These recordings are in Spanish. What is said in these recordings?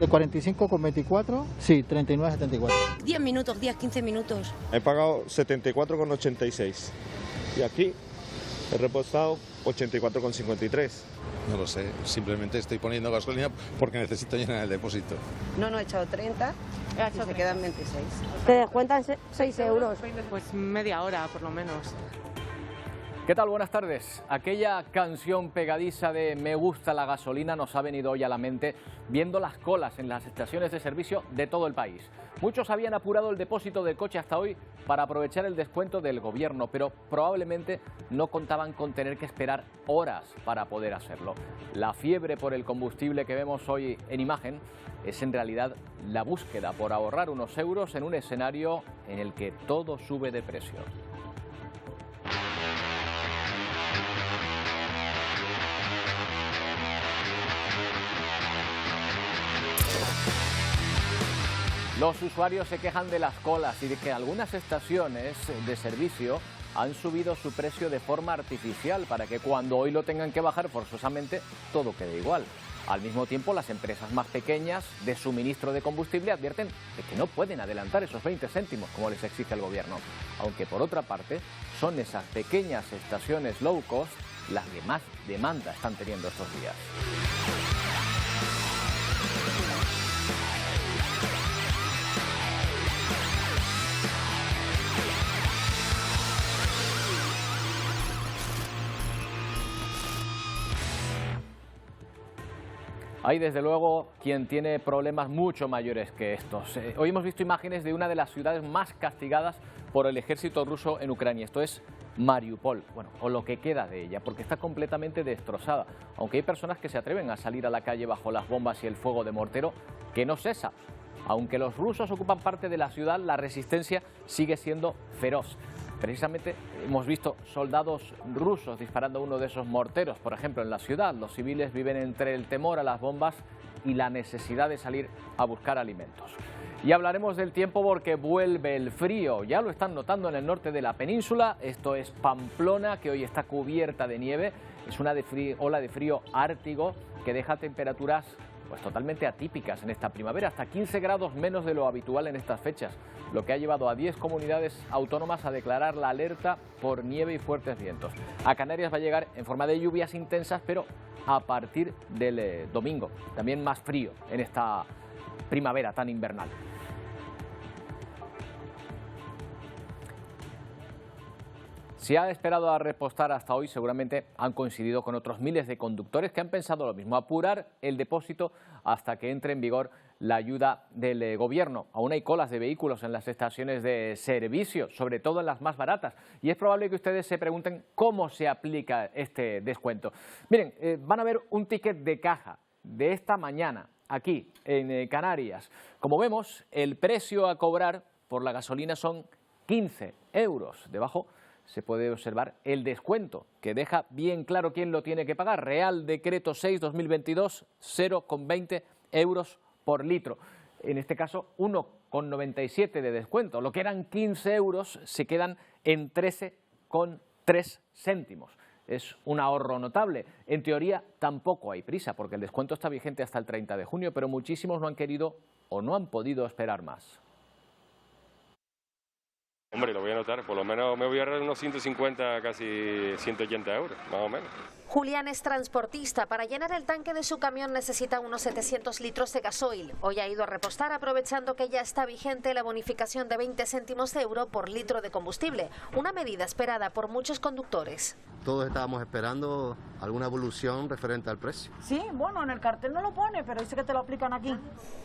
De 45,24, sí, 39,74. 10 minutos, 10, 15 minutos. He pagado 74,86 y aquí he repostado 84,53. No lo sé, simplemente estoy poniendo gasolina porque necesito llenar el depósito. No he echado 30 y se quedan 26. Te descuentan 6 euros. Pues media hora, por lo menos. ¿Qué tal? Buenas tardes. Aquella canción pegadiza de Me gusta la gasolina nos ha venido hoy a la mente viendo las colas en las estaciones de servicio de todo el país. Muchos habían apurado el depósito del coche hasta hoy para aprovechar el descuento del gobierno, pero probablemente no contaban con tener que esperar horas para poder hacerlo. La fiebre por el combustible que vemos hoy en imagen es en realidad la búsqueda por ahorrar unos euros en un escenario en el que todo sube de precio. Los usuarios se quejan de las colas y de que algunas estaciones de servicio han subido su precio de forma artificial para que cuando hoy lo tengan que bajar forzosamente todo quede igual. Al mismo tiempo, las empresas más pequeñas de suministro de combustible advierten de que no pueden adelantar esos 20 céntimos como les exige el gobierno. Aunque por otra parte, son esas pequeñas estaciones low cost las que más demanda están teniendo estos días. Hay desde luego quien tiene problemas mucho mayores que estos. Hoy hemos visto imágenes de una de las ciudades más castigadas por el ejército ruso en Ucrania. Esto es Mariupol, bueno, o lo que queda de ella, porque está completamente destrozada. Aunque hay personas que se atreven a salir a la calle bajo las bombas y el fuego de mortero, que no cesa. Aunque los rusos ocupan parte de la ciudad, la resistencia sigue siendo feroz. Precisamente hemos visto soldados rusos disparando uno de esos morteros, por ejemplo, en la ciudad. Los civiles viven entre el temor a las bombas y la necesidad de salir a buscar alimentos. Y hablaremos del tiempo porque vuelve el frío. Ya lo están notando en el norte de la península. Esto es Pamplona, que hoy está cubierta de nieve. Es una ola de frío ártico que deja temperaturas pues totalmente atípicas en esta primavera, hasta 15 grados menos de lo habitual en estas fechas, lo que ha llevado a 10 comunidades autónomas a declarar la alerta por nieve y fuertes vientos. A Canarias va a llegar en forma de lluvias intensas, pero a partir del domingo, también más frío en esta primavera tan invernal. Si ha esperado a repostar hasta hoy, seguramente han coincidido con otros miles de conductores que han pensado lo mismo, apurar el depósito hasta que entre en vigor la ayuda del gobierno. Aún hay colas de vehículos en las estaciones de servicio, sobre todo en las más baratas, y es probable que ustedes se pregunten cómo se aplica este descuento. Miren, van a ver un ticket de caja de esta mañana, aquí en Canarias. Como vemos, el precio a cobrar por la gasolina son 15 euros. Debajo se puede observar el descuento, que deja bien claro quién lo tiene que pagar. Real Decreto 6/2022, 0,20 euros por litro. En este caso, 1,97 de descuento. Lo que eran 15 euros se quedan en 13,3 céntimos. Es un ahorro notable. En teoría, tampoco hay prisa, porque el descuento está vigente hasta el 30 de junio, pero muchísimos no han querido o no han podido esperar más. Hombre, lo voy a notar, por lo menos me voy a ahorrar unos 150, casi 180 euros, más o menos. Julián es transportista. Para llenar el tanque de su camión necesita unos 700 litros de gasoil. Hoy ha ido a repostar aprovechando que ya está vigente la bonificación de 20 céntimos de euro por litro de combustible, una medida esperada por muchos conductores. Todos estábamos esperando alguna evolución referente al precio. Sí, bueno, en el cartel no lo pone, pero dice que te lo aplican aquí.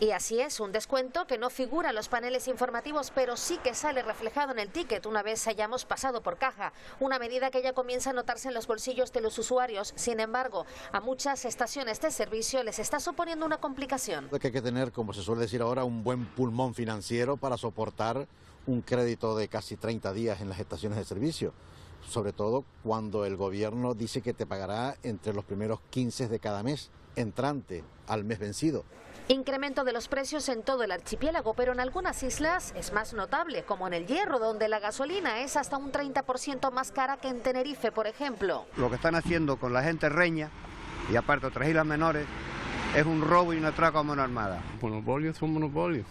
Y así es, un descuento que no figura en los paneles informativos, pero sí que sale reflejado en el ticket una vez hayamos pasado por caja. Una medida que ya comienza a notarse en los bolsillos de los usuarios. Sin embargo, a muchas estaciones de servicio les está suponiendo una complicación. Que hay que tener, como se suele decir ahora, un buen pulmón financiero para soportar un crédito de casi 30 días en las estaciones de servicio. Sobre todo cuando el gobierno dice que te pagará entre los primeros 15 de cada mes, entrante al mes vencido. Incremento de los precios en todo el archipiélago, pero en algunas islas es más notable, como en el Hierro, donde la gasolina es hasta un 30% más cara que en Tenerife, por ejemplo. Lo que están haciendo con la gente reña, y aparte otras islas menores, es un robo y una atraco a mano armada. Monopolios son monopolios.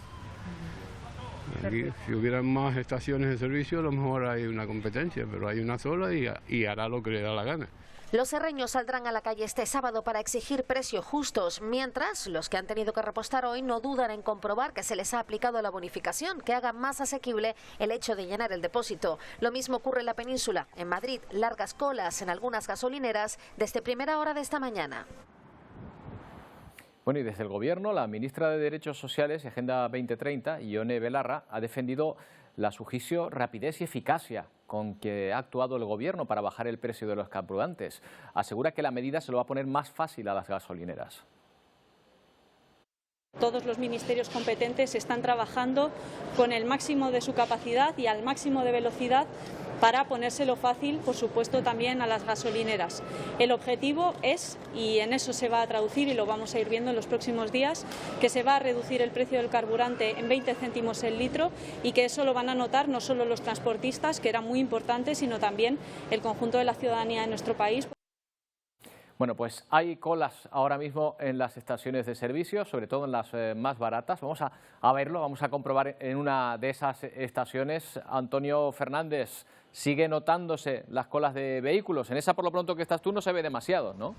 Aquí, si hubieran más estaciones de servicio, a lo mejor hay una competencia, pero hay una sola y hará lo que le da la gana. Los serreños saldrán a la calle este sábado para exigir precios justos, mientras los que han tenido que repostar hoy no dudan en comprobar que se les ha aplicado la bonificación, que haga más asequible el hecho de llenar el depósito. Lo mismo ocurre en la península. En Madrid, largas colas en algunas gasolineras desde primera hora de esta mañana. Bueno, y desde el Gobierno, la ministra de Derechos Sociales y Agenda 2030, Ione Belarra, ha defendido a su juicio rapidez y eficacia con que ha actuado el Gobierno para bajar el precio de los carburantes. Asegura que la medida se lo va a poner más fácil a las gasolineras. Todos los ministerios competentes están trabajando con el máximo de su capacidad y al máximo de velocidad para ponérselo fácil, por supuesto, también a las gasolineras. El objetivo es, y en eso se va a traducir y lo vamos a ir viendo en los próximos días, que se va a reducir el precio del carburante en 20 céntimos el litro y que eso lo van a notar no solo los transportistas, que era muy importante, sino también el conjunto de la ciudadanía de nuestro país. Bueno, pues hay colas ahora mismo en las estaciones de servicio, sobre todo en las más baratas. Vamos a verlo, vamos a comprobar en una de esas estaciones. Antonio Fernández, sigue notándose las colas de vehículos. En esa, por lo pronto que estás tú, no se ve demasiado, ¿no?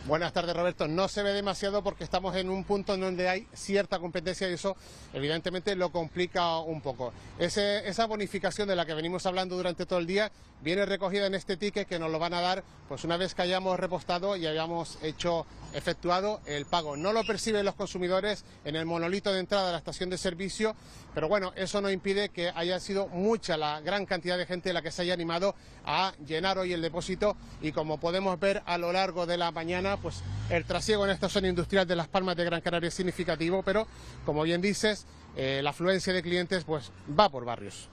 Buenas tardes, Roberto. No se ve demasiado porque estamos en un punto en donde hay cierta competencia y eso evidentemente lo complica un poco. Esa bonificación de la que venimos hablando durante todo el día viene recogida en este ticket que nos lo van a dar pues una vez que hayamos repostado y hayamos efectuado el pago. No lo perciben los consumidores en el monolito de entrada de la estación de servicio, pero bueno, eso no impide que haya sido mucha la gran cantidad de gente la que se haya animado a llenar hoy el depósito y como podemos ver a lo largo de la mañana, pues el trasiego en esta zona industrial de Las Palmas de Gran Canaria es significativo, pero como bien dices, la afluencia de clientes pues va por barrios.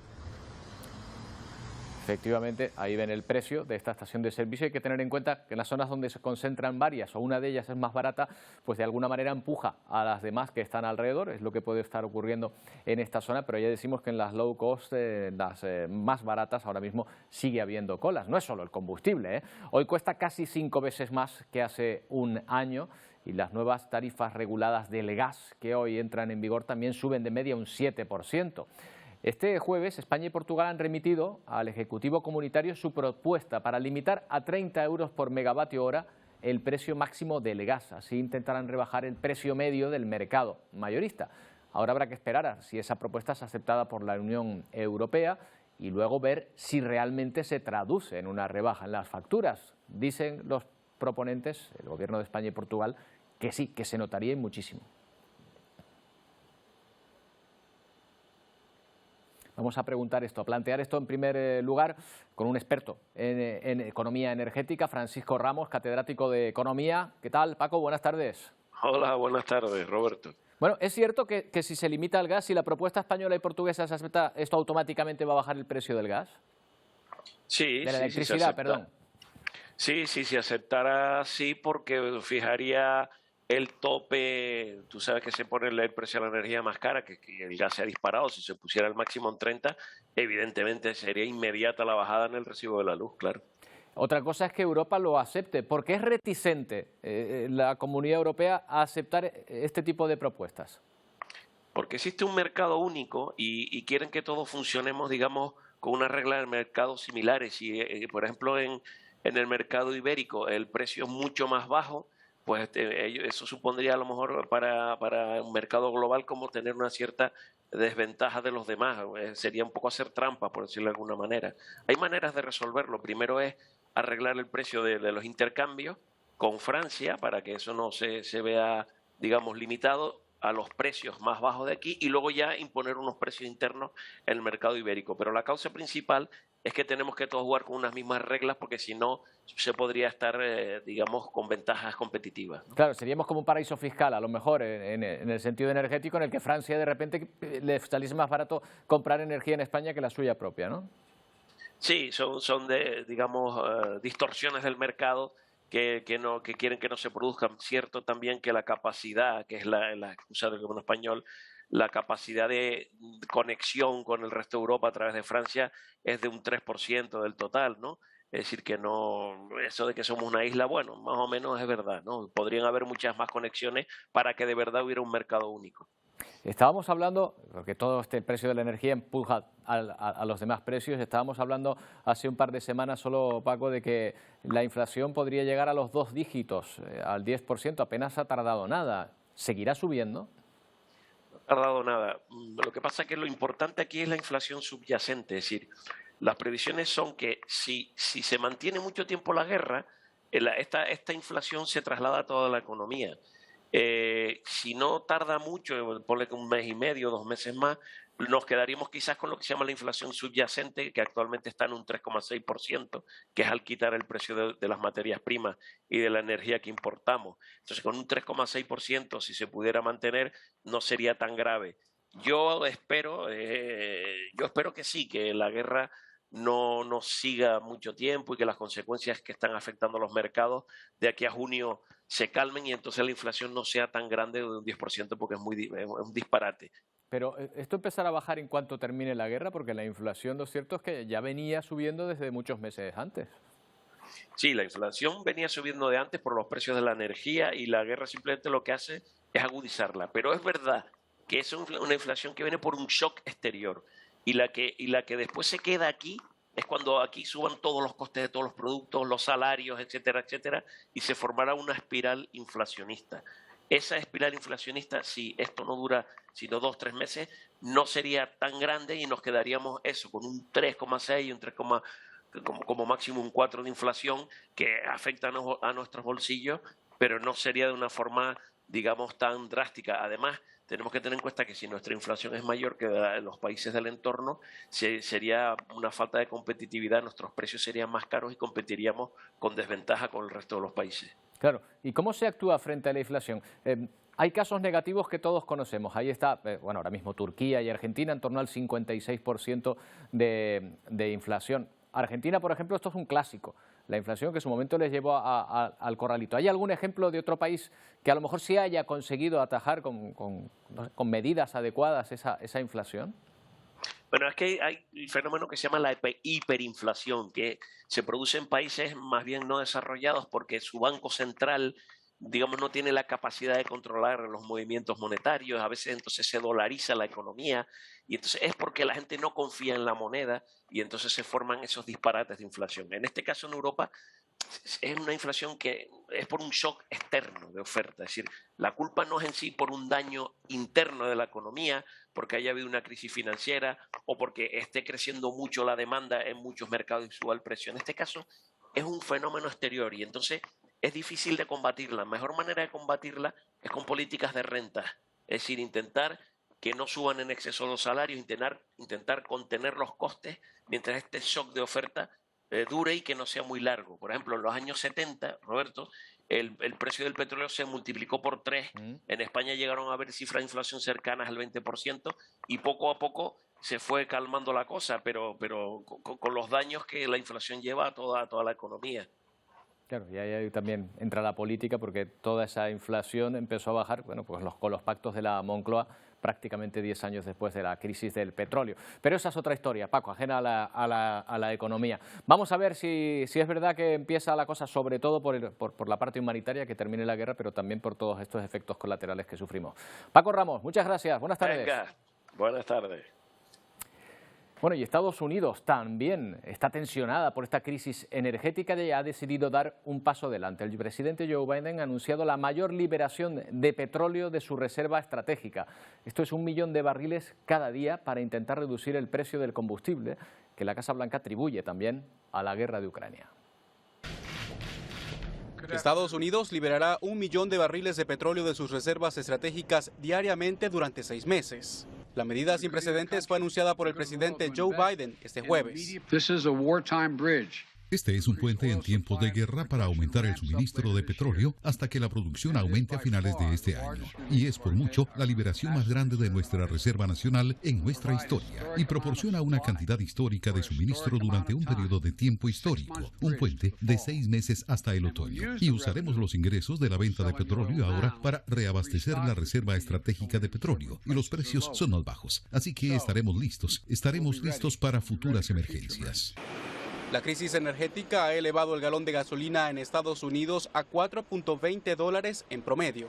Efectivamente, ahí ven el precio de esta estación de servicio. Hay que tener en cuenta que en las zonas donde se concentran varias o una de ellas es más barata, pues de alguna manera empuja a las demás que están alrededor. Es lo que puede estar ocurriendo en esta zona, pero ya decimos que en las low cost, las más baratas, ahora mismo sigue habiendo colas. No es solo el combustible, ¿eh? Hoy cuesta casi 5 veces más que hace un año y las nuevas tarifas reguladas del gas que hoy entran en vigor también suben de media un 7%. Este jueves, España y Portugal han remitido al Ejecutivo Comunitario su propuesta para limitar a 30 euros por megavatio hora el precio máximo del gas. Así intentarán rebajar el precio medio del mercado mayorista. Ahora habrá que esperar a si esa propuesta es aceptada por la Unión Europea y luego ver si realmente se traduce en una rebaja en las facturas. Dicen los proponentes, el Gobierno de España y Portugal, que sí, que se notaría y muchísimo. Vamos a preguntar esto, a plantear esto en primer lugar con un experto en economía energética, Francisco Ramos, catedrático de Economía. ¿Qué tal, Paco? Buenas tardes. Hola, buenas tardes, Roberto. Bueno, ¿es cierto que si se limita el gas, si la propuesta española y portuguesa se acepta, esto automáticamente va a bajar el precio del gas? Sí, de la electricidad, perdón. Sí, se aceptara, sí, porque fijaría el tope, tú sabes que se pone el precio de la energía más cara, que el gas se ha disparado, si se pusiera el máximo en 30, evidentemente sería inmediata la bajada en el recibo de la luz, claro. Otra cosa es que Europa lo acepte. ¿Por qué es reticente la Comunidad Europea a aceptar este tipo de propuestas? Porque existe un mercado único y quieren que todos funcionemos, digamos, con unas reglas del mercado similares. Y, por ejemplo, en el mercado ibérico el precio es mucho más bajo, pues eso supondría a lo mejor para un mercado global como tener una cierta desventaja de los demás. Sería un poco hacer trampa, por decirlo de alguna manera. Hay maneras de resolverlo. Primero es arreglar el precio de los intercambios con Francia para que eso no se vea, digamos, limitado a los precios más bajos de aquí y luego ya imponer unos precios internos en el mercado ibérico. Pero la causa principal es que tenemos que todos jugar con unas mismas reglas porque si no se podría estar, digamos, con ventajas competitivas, ¿no? Claro, seríamos como un paraíso fiscal, a lo mejor, en el sentido energético, en el que Francia de repente le saliese más barato comprar energía en España que la suya propia, ¿no? Sí, son digamos, distorsiones del mercado que quieren que no se produzcan. Cierto también que la capacidad, que es la excusa del gobierno español, la capacidad de conexión con el resto de Europa a través de Francia es de un 3% del total, ¿no? Es decir, que no, eso de que somos una isla, bueno, más o menos es verdad, ¿no? Podrían haber muchas más conexiones para que de verdad hubiera un mercado único. Estábamos hablando, porque todo este precio de la energía empuja a los demás precios, estábamos hablando hace un par de semanas solo, Paco, de que la inflación podría llegar a los 2 dígitos, al 10%, apenas ha tardado nada. ¿Seguirá subiendo? No ha tardado nada. Lo que pasa es que lo importante aquí es la inflación subyacente, es decir, las previsiones son que si se mantiene mucho tiempo la guerra, esta inflación se traslada a toda la economía. Si no tarda mucho, ponle que un mes y medio, 2 meses más, nos quedaríamos quizás con lo que se llama la inflación subyacente, que actualmente está en un 3,6%, que es al quitar el precio de las materias primas y de la energía que importamos. Entonces, con un 3,6%, si se pudiera mantener, no sería tan grave. Yo espero que sí, que la guerra no siga mucho tiempo y que las consecuencias que están afectando a los mercados de aquí a junio se calmen y entonces la inflación no sea tan grande de un 10% porque es un disparate. Pero ¿esto empezará a bajar en cuanto termine la guerra? Porque la inflación, lo cierto es que ya venía subiendo desde muchos meses antes. Sí, la inflación venía subiendo de antes por los precios de la energía y la guerra simplemente lo que hace es agudizarla. Pero es verdad que es una inflación que viene por un shock exterior y la que después se queda aquí es cuando aquí suban todos los costes de todos los productos, los salarios, etcétera, etcétera, y se formará una espiral inflacionista. Esa espiral inflacionista, si esto no dura sino 2 o 3 meses, no sería tan grande y nos quedaríamos eso, con un 3,6 y un 3, como máximo un 4 de inflación que afecta a nuestros bolsillos, pero no sería de una forma, digamos, tan drástica. Además, tenemos que tener en cuenta que si nuestra inflación es mayor que de los países del entorno, sería una falta de competitividad, nuestros precios serían más caros y competiríamos con desventaja con el resto de los países. Claro. ¿Y cómo se actúa frente a la inflación? Hay casos negativos que todos conocemos. Ahí está, bueno, ahora mismo Turquía y Argentina en torno al 56% de inflación. Argentina, por ejemplo, esto es un clásico. La inflación que en su momento les llevó al corralito. ¿Hay algún ejemplo de otro país que a lo mejor sí haya conseguido atajar con medidas adecuadas esa inflación? Bueno, es que hay un fenómeno que se llama la hiperinflación, que se produce en países más bien no desarrollados porque su banco central, digamos, no tiene la capacidad de controlar los movimientos monetarios, a veces entonces se dolariza la economía y entonces es porque la gente no confía en la moneda y entonces se forman esos disparates de inflación. En este caso en Europa es una inflación que es por un shock externo de oferta, es decir, la culpa no es en sí por un daño interno de la economía, porque haya habido una crisis financiera o porque esté creciendo mucho la demanda en muchos mercados y suba el precio. En este caso es un fenómeno exterior y entonces es difícil de combatirla. La mejor manera de combatirla es con políticas de rentas, es decir, intentar que no suban en exceso los salarios, intentar contener los costes mientras este shock de oferta dure y que no sea muy largo. Por ejemplo, en los años 70, Roberto, el precio del petróleo se multiplicó por 3. En España llegaron a haber cifras de inflación cercanas al 20% y poco a poco se fue calmando la cosa, pero con los daños que la inflación lleva a toda la economía. Claro, y ahí también entra la política porque toda esa inflación empezó a bajar, bueno, pues con los pactos de la Moncloa prácticamente 10 años después de la crisis del petróleo. Pero esa es otra historia, Paco, ajena a la economía. Vamos a ver si es verdad que empieza la cosa, sobre todo por la parte humanitaria, que termine la guerra, pero también por todos estos efectos colaterales que sufrimos. Paco Ramos, muchas gracias. Buenas tardes. Venga, buenas tardes. Bueno, y Estados Unidos también está tensionada por esta crisis energética y ha decidido dar un paso adelante. El presidente Joe Biden ha anunciado la mayor liberación de petróleo de su reserva estratégica. Esto es 1 millón de barriles cada día para intentar reducir el precio del combustible que la Casa Blanca atribuye también a la guerra de Ucrania. Estados Unidos liberará 1 millón de barriles de petróleo de sus reservas estratégicas diariamente durante 6 meses. La medida sin precedentes fue anunciada por el presidente Joe Biden este jueves. Este es un puente en tiempos de guerra para aumentar el suministro de petróleo hasta que la producción aumente a finales de este año. Y es por mucho la liberación más grande de nuestra Reserva Nacional en nuestra historia y proporciona una cantidad histórica de suministro durante un periodo de tiempo histórico, un puente de 6 meses hasta el otoño. Y usaremos los ingresos de la venta de petróleo ahora para reabastecer la Reserva Estratégica de Petróleo y los precios son más bajos. Así que estaremos listos para futuras emergencias. La crisis energética ha elevado el galón de gasolina en Estados Unidos a $4.20 en promedio.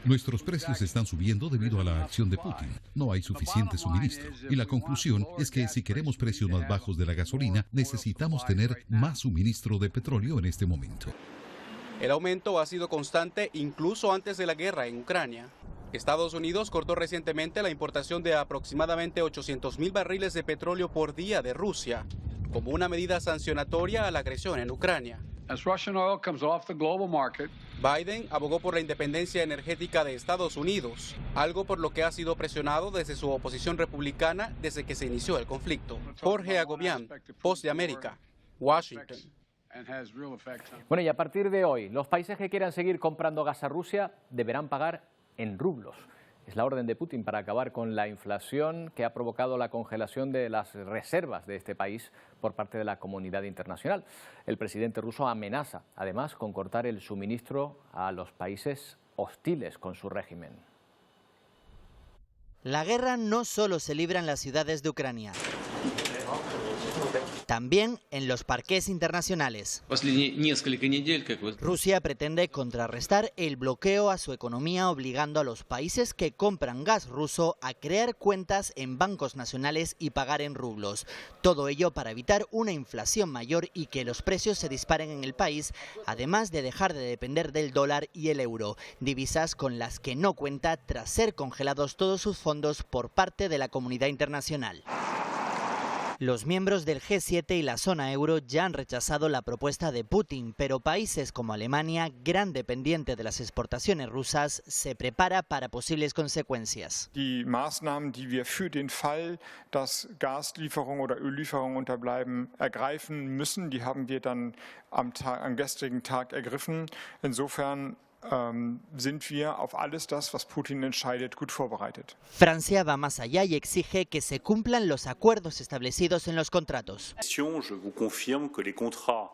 Nuestros precios están subiendo debido a la acción de Putin. No hay suficiente suministro. Y la conclusión es que si queremos precios más bajos de la gasolina, necesitamos tener más suministro de petróleo en este momento. El aumento ha sido constante incluso antes de la guerra en Ucrania. Estados Unidos cortó recientemente la importación de aproximadamente 800,000 barriles de petróleo por día de Rusia, como una medida sancionatoria a la agresión en Ucrania. Biden abogó por la independencia energética de Estados Unidos, algo por lo que ha sido presionado desde su oposición republicana desde que se inició el conflicto. Jorge Agobián, Voz de América, Washington. Bueno, y a partir de hoy, los países que quieran seguir comprando gas a Rusia deberán pagar en rublos. Es la orden de Putin para acabar con la inflación que ha provocado la congelación de las reservas de este país por parte de la comunidad internacional. El presidente ruso amenaza, además, con cortar el suministro a los países hostiles con su régimen. La guerra no solo se libra en las ciudades de Ucrania, también en los parques internacionales. Rusia pretende contrarrestar el bloqueo a su economía obligando a los países que compran gas ruso a crear cuentas en bancos nacionales y pagar en rublos. Todo ello para evitar una inflación mayor y que los precios se disparen en el país, además de dejar de depender del dólar y el euro, divisas con las que no cuenta tras ser congelados todos sus fondos por parte de la comunidad internacional. Los miembros del G7 y la zona euro ya han rechazado la propuesta de Putin, pero países como Alemania, gran dependiente de las exportaciones rusas, se prepara para posibles consecuencias. Die Maßnahmen, die wir für den Fall, dass Gaslieferungen oder Öllieferungen unterbleiben, ergreifen müssen, die haben wir dann am gestrigen Tag ergriffen. Insofern sind wir auf alles das, was Putin entscheidet, gut vorbereitet. Francia va más allá y exige que se cumplan los acuerdos establecidos en los contratos. Je vous confirme que les contrats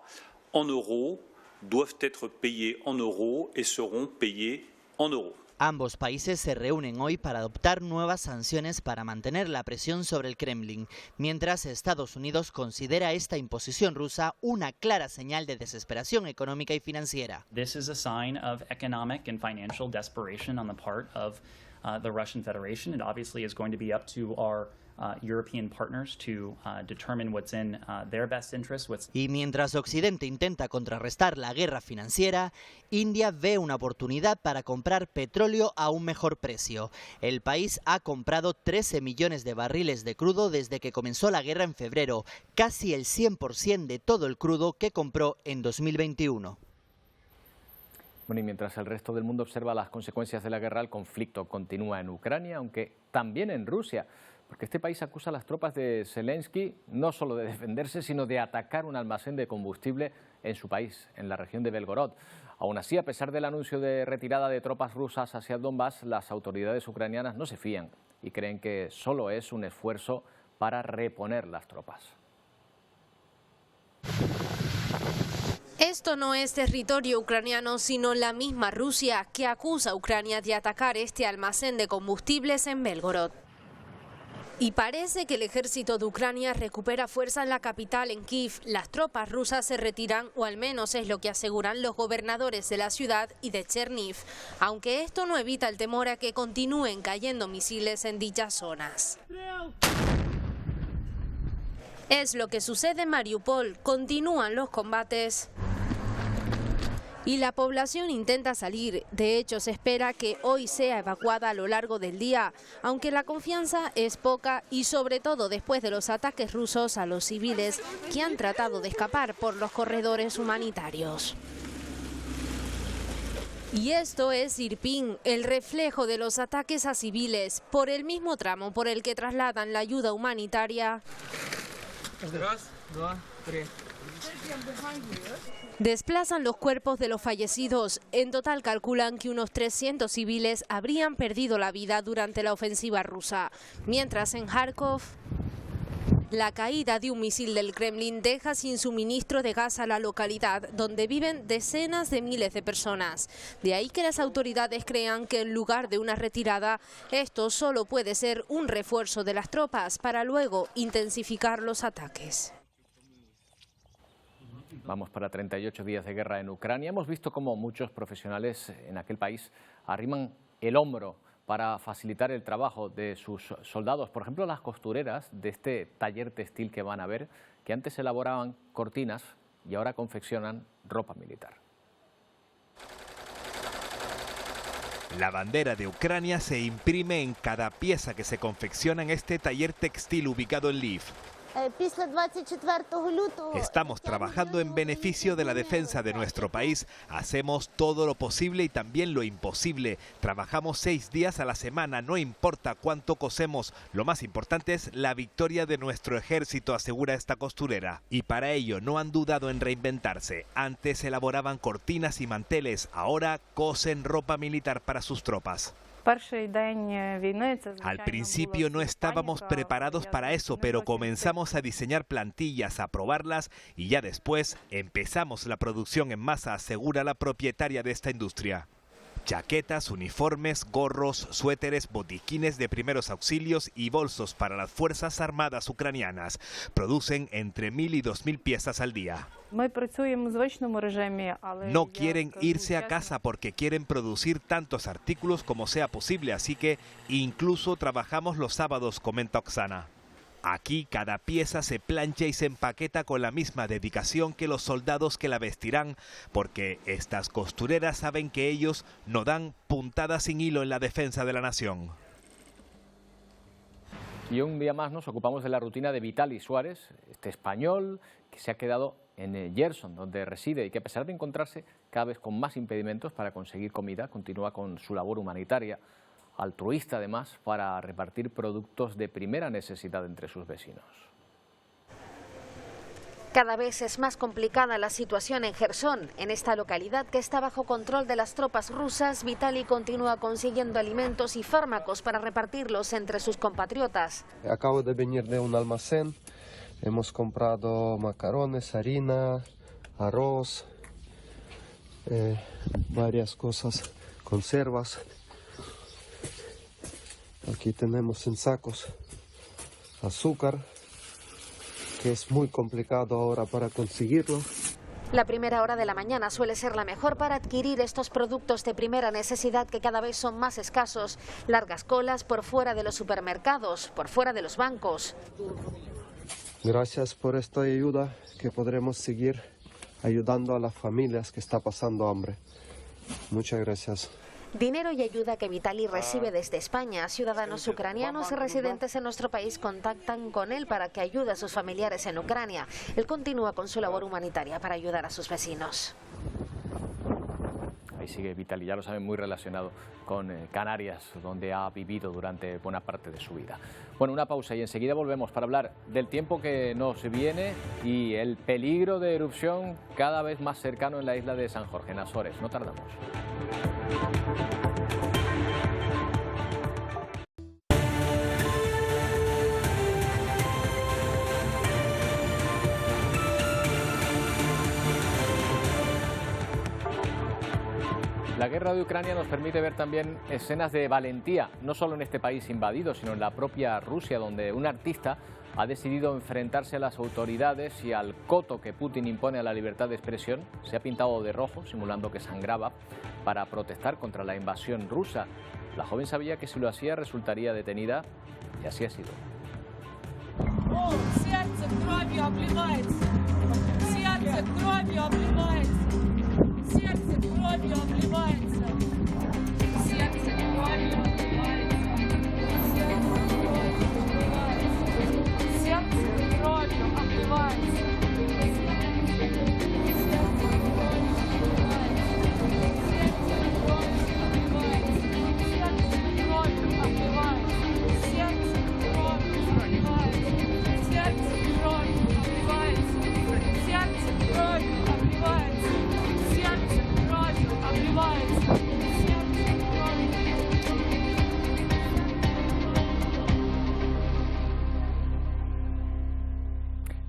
en euros doivent être payés en euros et seront payés en euros. Ambos países se reúnen hoy para adoptar nuevas sanciones para mantener la presión sobre el Kremlin, mientras Estados Unidos considera esta imposición rusa una clara señal de desesperación económica y financiera. This is a sign of economic and financial desperation on the part of the Russian Federation. It obviously is going to be up to our European partners to determine what's in their best interest. Y mientras Occidente intenta contrarrestar la guerra financiera, India ve una oportunidad para comprar petróleo a un mejor precio. El país ha comprado 13 millones de barriles de crudo desde que comenzó la guerra en febrero, casi el 100% de todo el crudo que compró en 2021. Bueno, y mientras el resto del mundo observa las consecuencias de la guerra, el conflicto continúa en Ucrania, aunque también en Rusia, porque este país acusa a las tropas de Zelensky no solo de defenderse, sino de atacar un almacén de combustible en su país, en la región de Belgorod. Aún así, a pesar del anuncio de retirada de tropas rusas hacia el Donbass, las autoridades ucranianas no se fían y creen que solo es un esfuerzo para reponer las tropas. Esto no es territorio ucraniano, sino la misma Rusia que acusa a Ucrania de atacar este almacén de combustibles en Belgorod. Y parece que el ejército de Ucrania recupera fuerza en la capital, en Kiev. Las tropas rusas se retiran, o al menos es lo que aseguran los gobernadores de la ciudad y de Cherniv, aunque esto no evita el temor a que continúen cayendo misiles en dichas zonas. Es lo que sucede en Mariupol. Continúan los combates y la población intenta salir. De hecho, se espera que hoy sea evacuada a lo largo del día, aunque la confianza es poca y sobre todo después de los ataques rusos a los civiles que han tratado de escapar por los corredores humanitarios. Y esto es Irpin, el reflejo de los ataques a civiles, por el mismo tramo por el que trasladan la ayuda humanitaria. Desplazan los cuerpos de los fallecidos. En total calculan que unos 300 civiles habrían perdido la vida durante la ofensiva rusa. Mientras en Kharkov, la caída de un misil del Kremlin deja sin suministro de gas a la localidad, donde viven decenas de miles de personas. De ahí que las autoridades crean que en lugar de una retirada, esto solo puede ser un refuerzo de las tropas para luego intensificar los ataques. Vamos para 38 días de guerra en Ucrania. Hemos visto cómo muchos profesionales en aquel país arriman el hombro para facilitar el trabajo de sus soldados. Por ejemplo, las costureras de este taller textil que van a ver, que antes elaboraban cortinas y ahora confeccionan ropa militar. La bandera de Ucrania se imprime en cada pieza que se confecciona en este taller textil ubicado en Lviv. Estamos trabajando en beneficio de la defensa de nuestro país. Hacemos todo lo posible y también lo imposible. Trabajamos 6 días a la semana, no importa cuánto cosemos. Lo más importante es la victoria de nuestro ejército, asegura esta costurera. Y para ello no han dudado en reinventarse. Antes elaboraban cortinas y manteles, ahora cosen ropa militar para sus tropas. Al principio no estábamos preparados para eso, pero comenzamos a diseñar plantillas, a probarlas y ya después empezamos la producción en masa, asegura la propietaria de esta industria. Chaquetas, uniformes, gorros, suéteres, botiquines de primeros auxilios y bolsos para las Fuerzas Armadas ucranianas. Producen entre 1.000 y 2.000 piezas al día. No quieren irse a casa porque quieren producir tantos artículos como sea posible, así que incluso trabajamos los sábados, comenta Oksana. Aquí cada pieza se plancha y se empaqueta con la misma dedicación que los soldados que la vestirán, porque estas costureras saben que ellos no dan puntada sin hilo en la defensa de la nación. Y un día más nos ocupamos de la rutina de Vitali Suárez, este español que se ha quedado en Gerson, donde reside y que a pesar de encontrarse cada vez con más impedimentos para conseguir comida, continúa con su labor humanitaria, altruista además, para repartir productos de primera necesidad entre sus vecinos. Cada vez es más complicada la situación en Gerson. En esta localidad que está bajo control de las tropas rusas, Vitali continúa consiguiendo alimentos y fármacos para repartirlos entre sus compatriotas. Acabo de venir de un almacén. Hemos comprado macarrones, harina, arroz, varias cosas, conservas. Aquí tenemos en sacos azúcar, que es muy complicado ahora para conseguirlo. La primera hora de la mañana suele ser la mejor para adquirir estos productos de primera necesidad que cada vez son más escasos. Largas colas por fuera de los supermercados, por fuera de los bancos. Gracias por esta ayuda, que podremos seguir ayudando a las familias que están pasando hambre. Muchas gracias. Dinero y ayuda que Vitali recibe desde España. Ciudadanos ucranianos y residentes en nuestro país contactan con él para que ayude a sus familiares en Ucrania. Él continúa con su labor humanitaria para ayudar a sus vecinos. Ahí sigue Vitali, ya lo saben, muy relacionado con Canarias, donde ha vivido durante buena parte de su vida. Bueno, una pausa y enseguida volvemos para hablar del tiempo que nos viene y el peligro de erupción cada vez más cercano en la isla de San Jorge, en Azores. No tardamos. La guerra de Ucrania nos permite ver también escenas de valentía, no solo en este país invadido, sino en la propia Rusia, donde un artista ha decidido enfrentarse a las autoridades y al coto que Putin impone a la libertad de expresión. Se ha pintado de rojo, simulando que sangraba, para protestar contra la invasión rusa. La joven sabía que si lo hacía resultaría detenida, y así ha sido.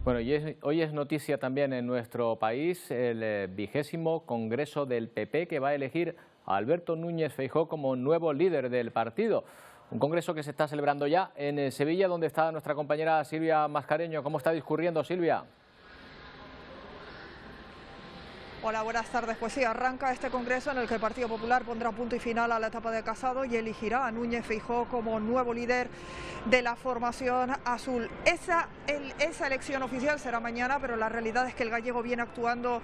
Bueno, y hoy es noticia también en nuestro país el 20º Congreso del PP, que va a elegir a Alberto Núñez Feijóo como nuevo líder del partido. Un congreso que se está celebrando ya en Sevilla, donde está nuestra compañera Silvia Mascareño. ¿Cómo está discurriendo, Silvia? Hola, buenas tardes. Pues sí, arranca este congreso en el que el Partido Popular pondrá punto y final a la etapa de Casado y elegirá a Núñez Feijóo como nuevo líder de la formación azul. Esa elección oficial será mañana, pero la realidad es que el gallego viene actuando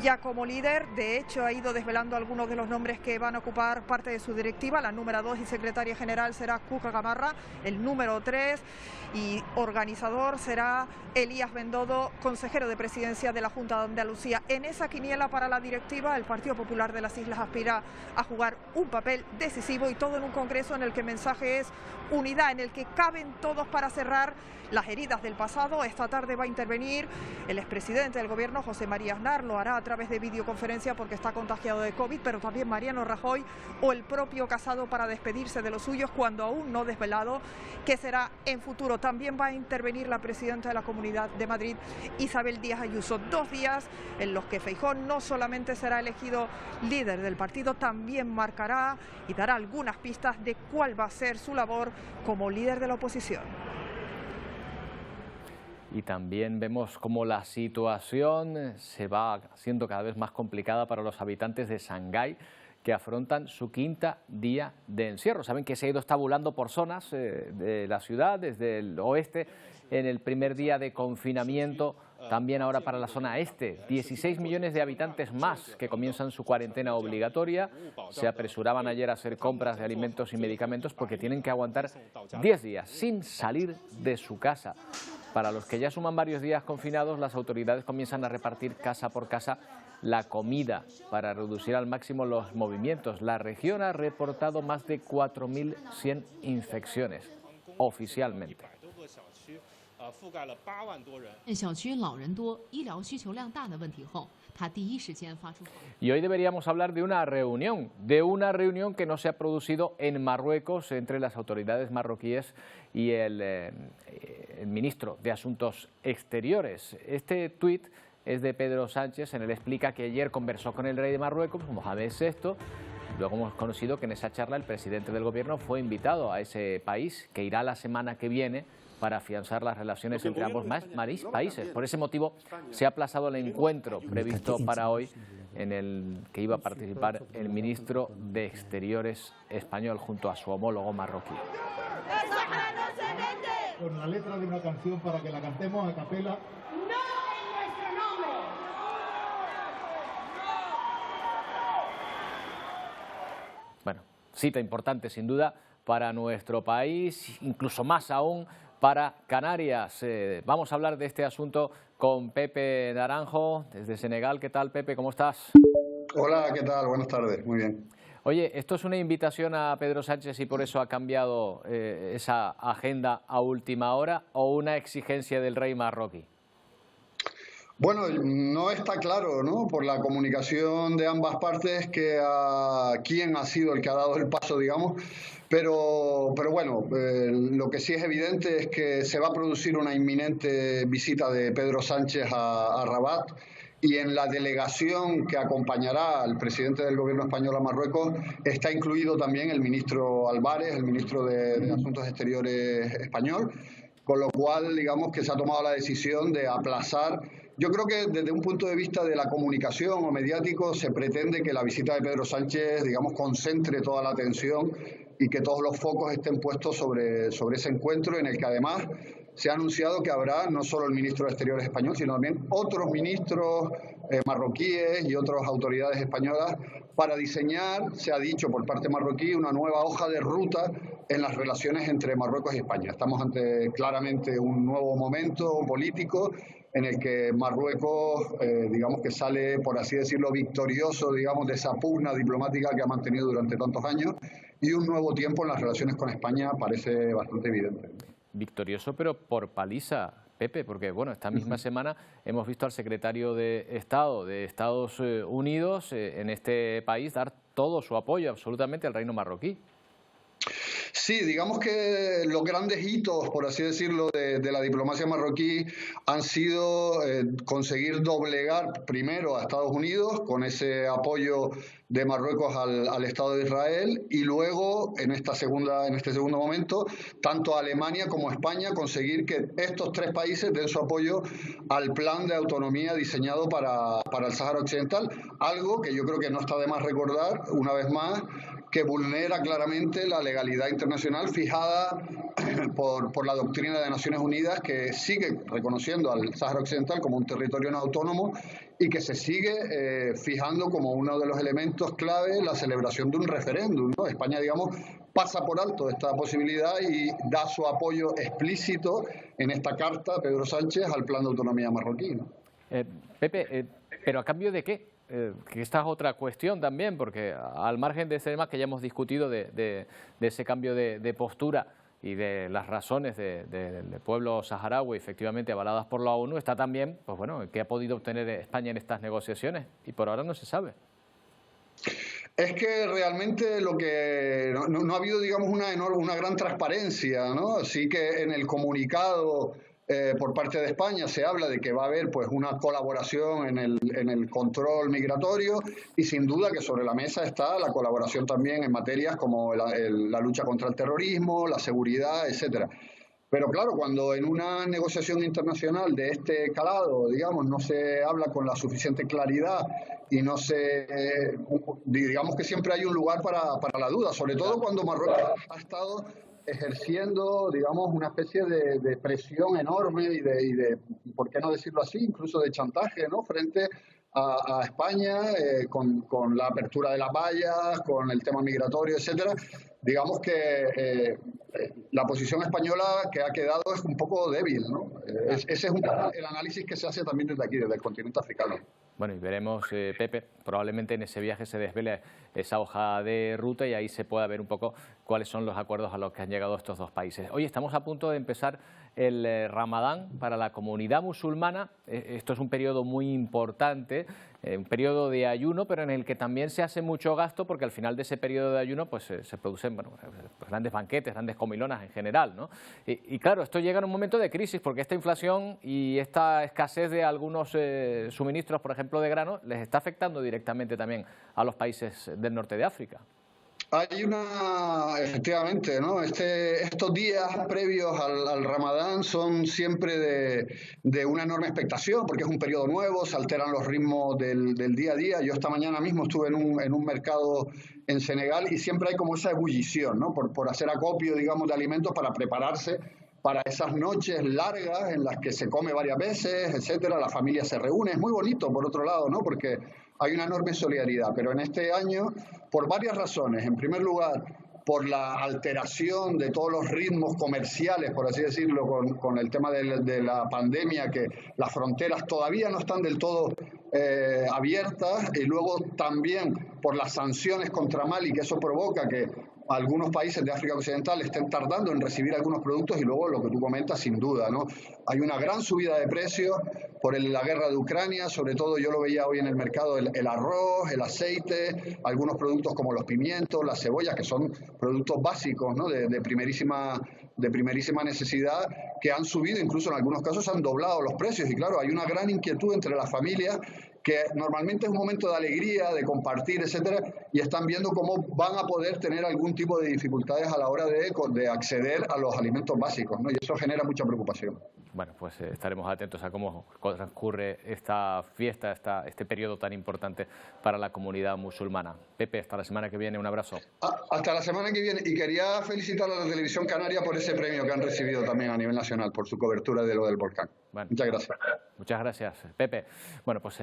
ya como líder. De hecho, ha ido desvelando algunos de los nombres que van a ocupar parte de su directiva. La número 2 y secretaria general será Cuca Gamarra, el número 3 y organizador será Elías Bendodo, consejero de presidencia de la Junta de Andalucía. En esa quiniela para la directiva, el Partido Popular de las Islas aspira a jugar un papel decisivo y todo en un congreso en el que el mensaje es unidad, en el que caben todos para cerrar las heridas del pasado. Esta tarde va a intervenir el expresidente del gobierno, José María Aznar, lo hará a través de videoconferencia porque está contagiado de COVID, pero también Mariano Rajoy o el propio Casado para despedirse de los suyos, cuando aún no desvelado qué será en futuro. También va a intervenir la presidenta de la Comunidad de Madrid, Isabel Díaz Ayuso. 2 días en los que Feijóo no solamente será elegido líder del partido, también marcará y dará algunas pistas de cuál va a ser su labor como líder de la oposición. Y también vemos cómo la situación se va haciendo cada vez más complicada para los habitantes de Shanghái, que afrontan su 5º día de encierro. Saben que se ha ido estabulando por zonas de la ciudad, desde el oeste, en el primer día de confinamiento, también ahora para la zona este. 16 millones de habitantes más que comienzan su cuarentena obligatoria. Se apresuraban ayer a hacer compras de alimentos y medicamentos porque tienen que aguantar 10 días sin salir de su casa. Para los que ya suman varios días confinados, las autoridades comienzan a repartir casa por casa la comida para reducir al máximo los movimientos. La región ha reportado más de 4.100 infecciones oficialmente. Y hoy deberíamos hablar de una reunión que no se ha producido en Marruecos entre las autoridades marroquíes y el ministro de Asuntos Exteriores. Este tuit es de Pedro Sánchez. En él explica que ayer conversó con el rey de Marruecos, Mohamed VI. Luego hemos conocido que en esa charla el presidente del gobierno fue invitado a ese país, que irá la semana que viene para afianzar las relaciones entre ambos países. Por ese motivo se ha aplazado el encuentro previsto para hoy, en el que iba a participar el ministro de Exteriores español junto a su homólogo marroquí. Con la letra de una canción para que la cantemos a capela. Bueno, cita importante sin duda para nuestro país, incluso más aún para Canarias. Vamos a hablar de este asunto con Pepe Naranjo, desde Senegal. ¿Qué tal, Pepe? ¿Cómo estás? Hola, ¿qué tal? Buenas tardes, muy bien. Oye, ¿esto es una invitación a Pedro Sánchez y por eso ha cambiado esa agenda a última hora o una exigencia del rey marroquí? Bueno, no está claro, ¿no?, por la comunicación de ambas partes, quién ha sido el que ha dado el paso, digamos. Pero bueno, lo que sí es evidente es que se va a producir una inminente visita de Pedro Sánchez a Rabat, y en la delegación que acompañará al presidente del gobierno español a Marruecos está incluido también el ministro Álvarez, el ministro de Asuntos Exteriores español, con lo cual digamos que se ha tomado la decisión de aplazar. Yo creo que desde un punto de vista de la comunicación o mediático se pretende que la visita de Pedro Sánchez, digamos, concentre toda la atención y que todos los focos estén puestos sobre ese encuentro, en el que además se ha anunciado que habrá no solo el ministro de Exteriores español, sino también otros ministros marroquíes y otras autoridades españolas para diseñar, se ha dicho por parte marroquí, una nueva hoja de ruta en las relaciones entre Marruecos y España. Estamos ante claramente un nuevo momento político en el que Marruecos, digamos que sale, por así decirlo, victorioso, digamos, de esa pugna diplomática que ha mantenido durante tantos años, y un nuevo tiempo en las relaciones con España parece bastante evidente. Victorioso, pero por paliza, Pepe, porque bueno, esta misma semana hemos visto al secretario de Estado de Estados Unidos en este país dar todo su apoyo absolutamente al reino marroquí. Sí, digamos que los grandes hitos, por así decirlo, de la diplomacia marroquí han sido conseguir doblegar primero a Estados Unidos con ese apoyo de Marruecos al Estado de Israel y luego, en este segundo momento, tanto Alemania como España conseguir que estos tres países den su apoyo al plan de autonomía diseñado para el Sáhara Occidental, algo que yo creo que no está de más recordar, una vez más, que vulnera claramente la legalidad internacional fijada por la doctrina de Naciones Unidas, que sigue reconociendo al Sáhara Occidental como un territorio no autónomo y que se sigue fijando como uno de los elementos clave la celebración de un referéndum, ¿no? España, digamos, pasa por alto esta posibilidad y da su apoyo explícito en esta carta, Pedro Sánchez, al plan de autonomía marroquí, ¿no? Pepe, ¿pero a cambio de qué? Que esta es otra cuestión también, porque al margen de ese tema que ya hemos discutido de ese cambio de postura y de las razones del pueblo saharaui efectivamente avaladas por la ONU, está también, pues bueno, ¿qué ha podido obtener España en estas negociaciones? Y por ahora no se sabe. Es que realmente no ha habido, digamos, una gran transparencia, ¿no? Así que en el comunicado por parte de España se habla de que va a haber pues una colaboración en el control migratorio y sin duda que sobre la mesa está la colaboración también en materias como la lucha contra el terrorismo, la seguridad, etcétera. Pero claro, cuando en una negociación internacional de este calado, digamos, no se habla con la suficiente claridad y no se, digamos que siempre hay un lugar para la duda, sobre todo cuando Marruecos ha estado ejerciendo, digamos, una especie de presión enorme y de, ¿por qué no decirlo así?, incluso de chantaje, ¿no?, frente a España, con la apertura de las vallas, con el tema migratorio, etcétera. Digamos que la posición española que ha quedado es un poco débil, ¿no? Ese es el análisis que se hace también desde aquí, desde el continente africano. Bueno, y veremos, Pepe, probablemente en ese viaje se desvele esa hoja de ruta y ahí se pueda ver un poco cuáles son los acuerdos a los que han llegado estos dos países. Hoy estamos a punto de empezar el Ramadán para la comunidad musulmana. Esto es un periodo muy importante, un periodo de ayuno, pero en el que también se hace mucho gasto porque al final de ese periodo de ayuno pues se producen grandes banquetes, grandes comilonas en general, ¿no? Y claro, esto llega en un momento de crisis porque esta inflación y esta escasez de algunos suministros, por ejemplo, de grano, les está afectando directamente también a los países del norte de África. Hay efectivamente, ¿no? Estos días previos al Ramadán son siempre de una enorme expectación, porque es un periodo nuevo, se alteran los ritmos del día a día. Yo esta mañana mismo estuve en un mercado en Senegal y siempre hay como esa ebullición, ¿no? Por hacer acopio, digamos, de alimentos para prepararse para esas noches largas en las que se come varias veces, etcétera, la familia se reúne. Es muy bonito, por otro lado, ¿no? Porque hay una enorme solidaridad, pero en este año, por varias razones. En primer lugar, por la alteración de todos los ritmos comerciales, por así decirlo, con el tema de la pandemia, que las fronteras todavía no están del todo abiertas, y luego también por las sanciones contra Mali, que eso provoca que algunos países de África Occidental estén tardando en recibir algunos productos y luego lo que tú comentas, sin duda, ¿no? Hay una gran subida de precios por la guerra de Ucrania, sobre todo yo lo veía hoy en el mercado, el arroz, el aceite, algunos productos como los pimientos, las cebollas, que son productos básicos, ¿no? de primerísima necesidad, que han subido, incluso en algunos casos han doblado los precios. Y claro, hay una gran inquietud entre las familias, que normalmente es un momento de alegría, de compartir, etcétera, y están viendo cómo van a poder tener algún tipo de dificultades a la hora de acceder a los alimentos básicos, ¿no? Y eso genera mucha preocupación. Bueno, pues estaremos atentos a cómo transcurre esta fiesta, este periodo tan importante para la comunidad musulmana. Pepe, hasta la semana que viene, un abrazo. Hasta la semana que viene, y quería felicitar a la Televisión Canaria por ese premio que han recibido también a nivel nacional, por su cobertura de lo del volcán. Bueno, muchas gracias. Muchas gracias, Pepe. Bueno, pues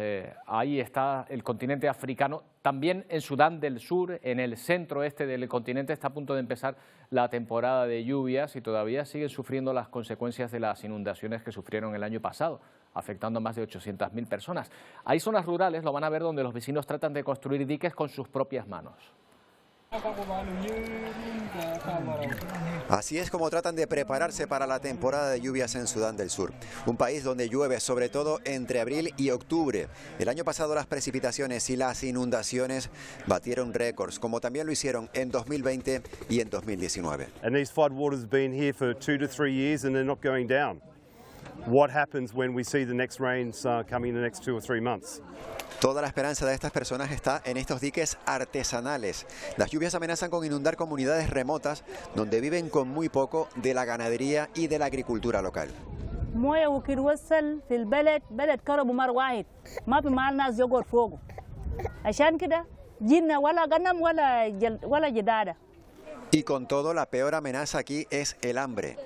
ahí está el continente africano. También en Sudán del Sur, en el centro este del continente, está a punto de empezar la temporada de lluvias y todavía siguen sufriendo las consecuencias de las inundaciones que sufrieron el año pasado, afectando a más de 800.000 personas. Hay zonas rurales, lo van a ver, donde los vecinos tratan de construir diques con sus propias manos. Así es como tratan de prepararse para la temporada de lluvias en Sudán del Sur, un país donde llueve sobre todo entre abril y octubre. El año pasado las precipitaciones y las inundaciones batieron récords, como también lo hicieron en 2020 y en 2019. And these floodwaters have been here for 2 to 3 years and they're not going down. What happens when we see the next rains coming in the next 2 or 3 months? Toda la esperanza de estas personas está en estos diques artesanales. Las lluvias amenazan con inundar comunidades remotas donde viven con muy poco de la ganadería y de la agricultura local. Y con todo, la peor amenaza aquí es el hambre.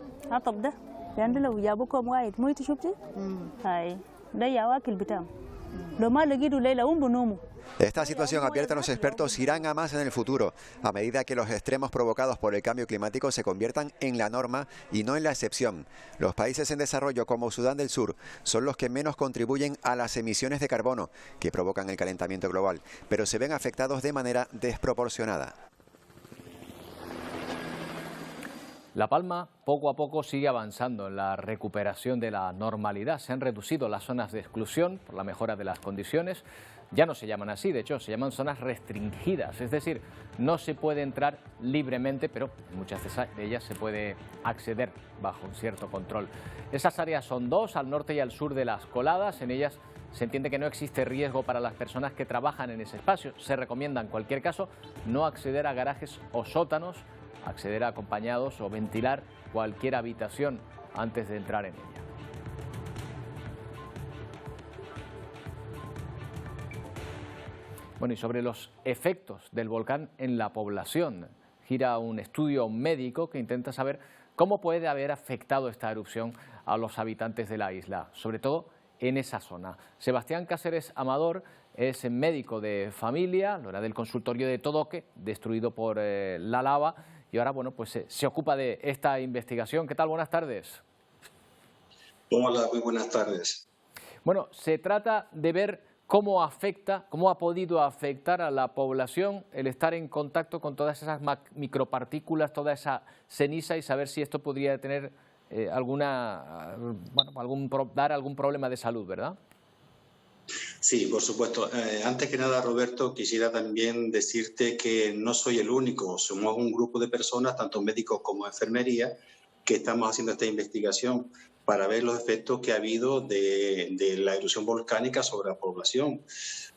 Esta situación, advierten los expertos, irán a más en el futuro, a medida que los extremos provocados por el cambio climático se conviertan en la norma y no en la excepción. Los países en desarrollo como Sudán del Sur son los que menos contribuyen a las emisiones de carbono que provocan el calentamiento global, pero se ven afectados de manera desproporcionada. La Palma poco a poco sigue avanzando en la recuperación de la normalidad. Se han reducido las zonas de exclusión por la mejora de las condiciones. Ya no se llaman así, de hecho se llaman zonas restringidas, es decir, no se puede entrar libremente, pero en muchas de ellas se puede acceder bajo un cierto control. Esas áreas son dos, al norte y al sur de Las Coladas. En ellas se entiende que no existe riesgo para las personas que trabajan en ese espacio. Se recomienda en cualquier caso no acceder a garajes o sótanos, acceder a acompañados o ventilar cualquier habitación antes de entrar en ella. Bueno, y sobre los efectos del volcán en la población, gira un estudio médico que intenta saber cómo puede haber afectado esta erupción a los habitantes de la isla, sobre todo en esa zona. Sebastián Cáceres Amador es médico de familia, lo era del consultorio de Todoque, destruido por la lava, y ahora bueno, pues se ocupa de esta investigación. ¿Qué tal? Buenas tardes. Hola, muy buenas tardes. Bueno, se trata de ver cómo ha podido afectar a la población el estar en contacto con todas esas micropartículas, toda esa ceniza, y saber si esto podría tener dar algún problema de salud, ¿verdad? Sí, por supuesto. Antes que nada, Roberto, quisiera también decirte que no soy el único. Somos un grupo de personas, tanto médicos como enfermería, que estamos haciendo esta investigación para ver los efectos que ha habido de la erupción volcánica sobre la población.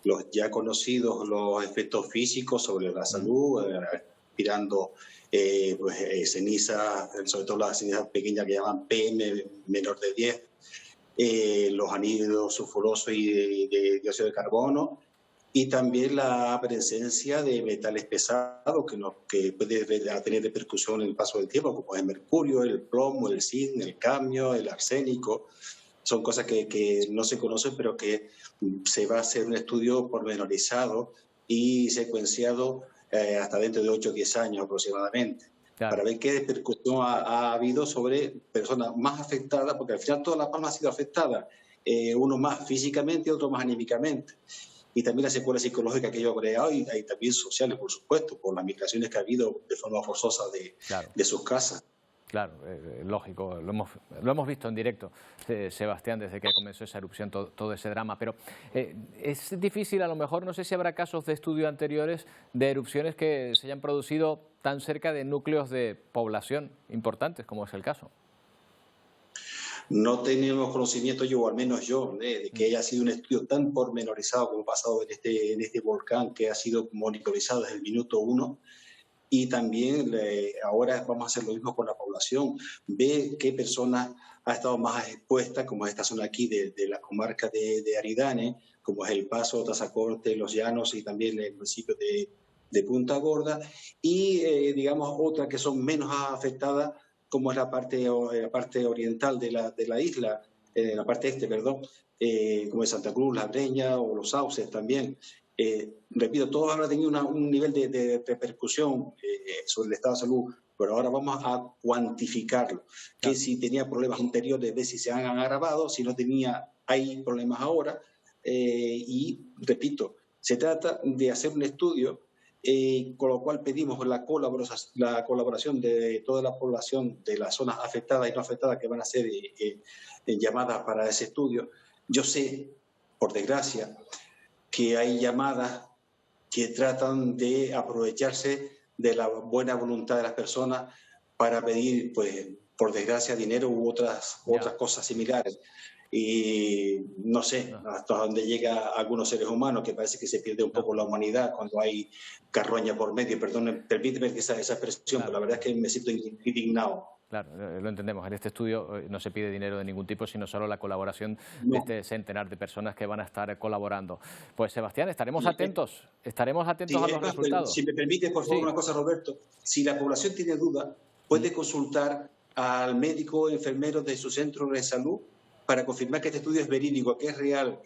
Los ya conocidos, los efectos físicos sobre la salud, respirando cenizas, sobre todo las cenizas pequeñas que llaman PM menor de 10, los anhídridos sulfurosos y de dióxido de carbono, y también la presencia de metales pesados que puede tener repercusión en el paso del tiempo, como el mercurio, el plomo, el zinc, el cadmio, el arsénico. Son cosas que no se conocen, pero que se va a hacer un estudio pormenorizado y secuenciado hasta dentro de 8 o 10 años aproximadamente, para ver qué repercusión ha habido sobre personas más afectadas, porque al final toda La Palma ha sido afectada, uno más físicamente y otro más anímicamente. Y también las secuelas psicológicas que ello ha creado, y también sociales, por supuesto, por las migraciones que ha habido de forma forzosa de sus casas. Claro, lógico, lo hemos visto en directo, Sebastián, desde que comenzó esa erupción, todo ese drama, pero es difícil, a lo mejor, no sé si habrá casos de estudio anteriores de erupciones que se hayan producido tan cerca de núcleos de población importantes, como es el caso. No tenemos conocimiento, o al menos yo, de que haya sido un estudio tan pormenorizado como ha pasado en este volcán, que ha sido monitorizado desde el minuto 1. Y también ahora vamos a hacer lo mismo con la población, ver qué personas ha estado más expuesta, como es esta zona aquí de la comarca de Aridane, como es El Paso, Tazacorte, Los Llanos y también el municipio de Punta Gorda, y digamos otras que son menos afectadas, como es la parte oriental de la isla, la parte este, perdón, como es Santa Cruz, La Breña o Los Sauces también. Repito, todos habrán tenido un nivel de repercusión sobre el estado de salud, pero ahora vamos a cuantificarlo, que si tenía problemas anteriores, ver si se han agravado, si no tenía, hay problemas ahora, y repito, se trata de hacer un estudio con lo cual pedimos la colaboración de toda la población de las zonas afectadas y no afectadas que van a ser llamadas para ese estudio. Yo sé, por desgracia, que hay llamadas que tratan de aprovecharse de la buena voluntad de las personas para pedir, pues, por desgracia, dinero u otras cosas similares. Y no sé hasta dónde llega algunos seres humanos, que parece que se pierde un poco la humanidad cuando hay carroña por medio. Perdón, permíteme esa expresión, pero la verdad es que me siento indignado. Claro, lo entendemos. En este estudio no se pide dinero de ningún tipo, sino solo la colaboración de este centenar de personas que van a estar colaborando. Pues Sebastián, estaremos atentos a los resultados. Si me permite, por favor, una cosa, Roberto. Si la población tiene duda, puede consultar al médico o enfermero de su centro de salud para confirmar que este estudio es verídico, que es real,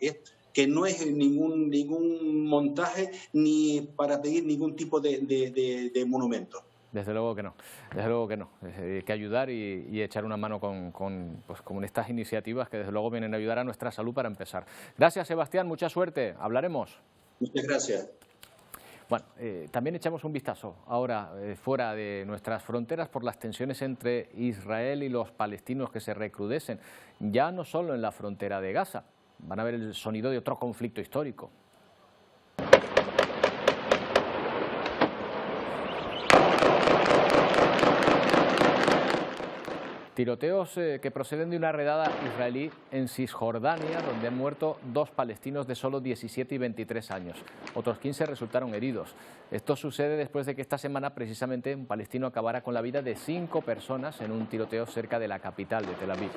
que no es ningún montaje ni para pedir ningún tipo de monumento. Desde luego que no, Hay que ayudar y echar una mano con estas iniciativas que desde luego vienen a ayudar a nuestra salud para empezar. Gracias, Sebastián, mucha suerte, hablaremos. Muchas gracias. Bueno, también echamos un vistazo ahora fuera de nuestras fronteras por las tensiones entre Israel y los palestinos que se recrudecen, ya no solo en la frontera de Gaza. Van a ver el sonido de otro conflicto histórico. Tiroteos que proceden de una redada israelí en Cisjordania, donde han muerto 2 palestinos de solo 17 y 23 años. Otros 15 resultaron heridos. Esto sucede después de que esta semana precisamente un palestino acabara con la vida de 5 personas en un tiroteo cerca de la capital de Tel Aviv.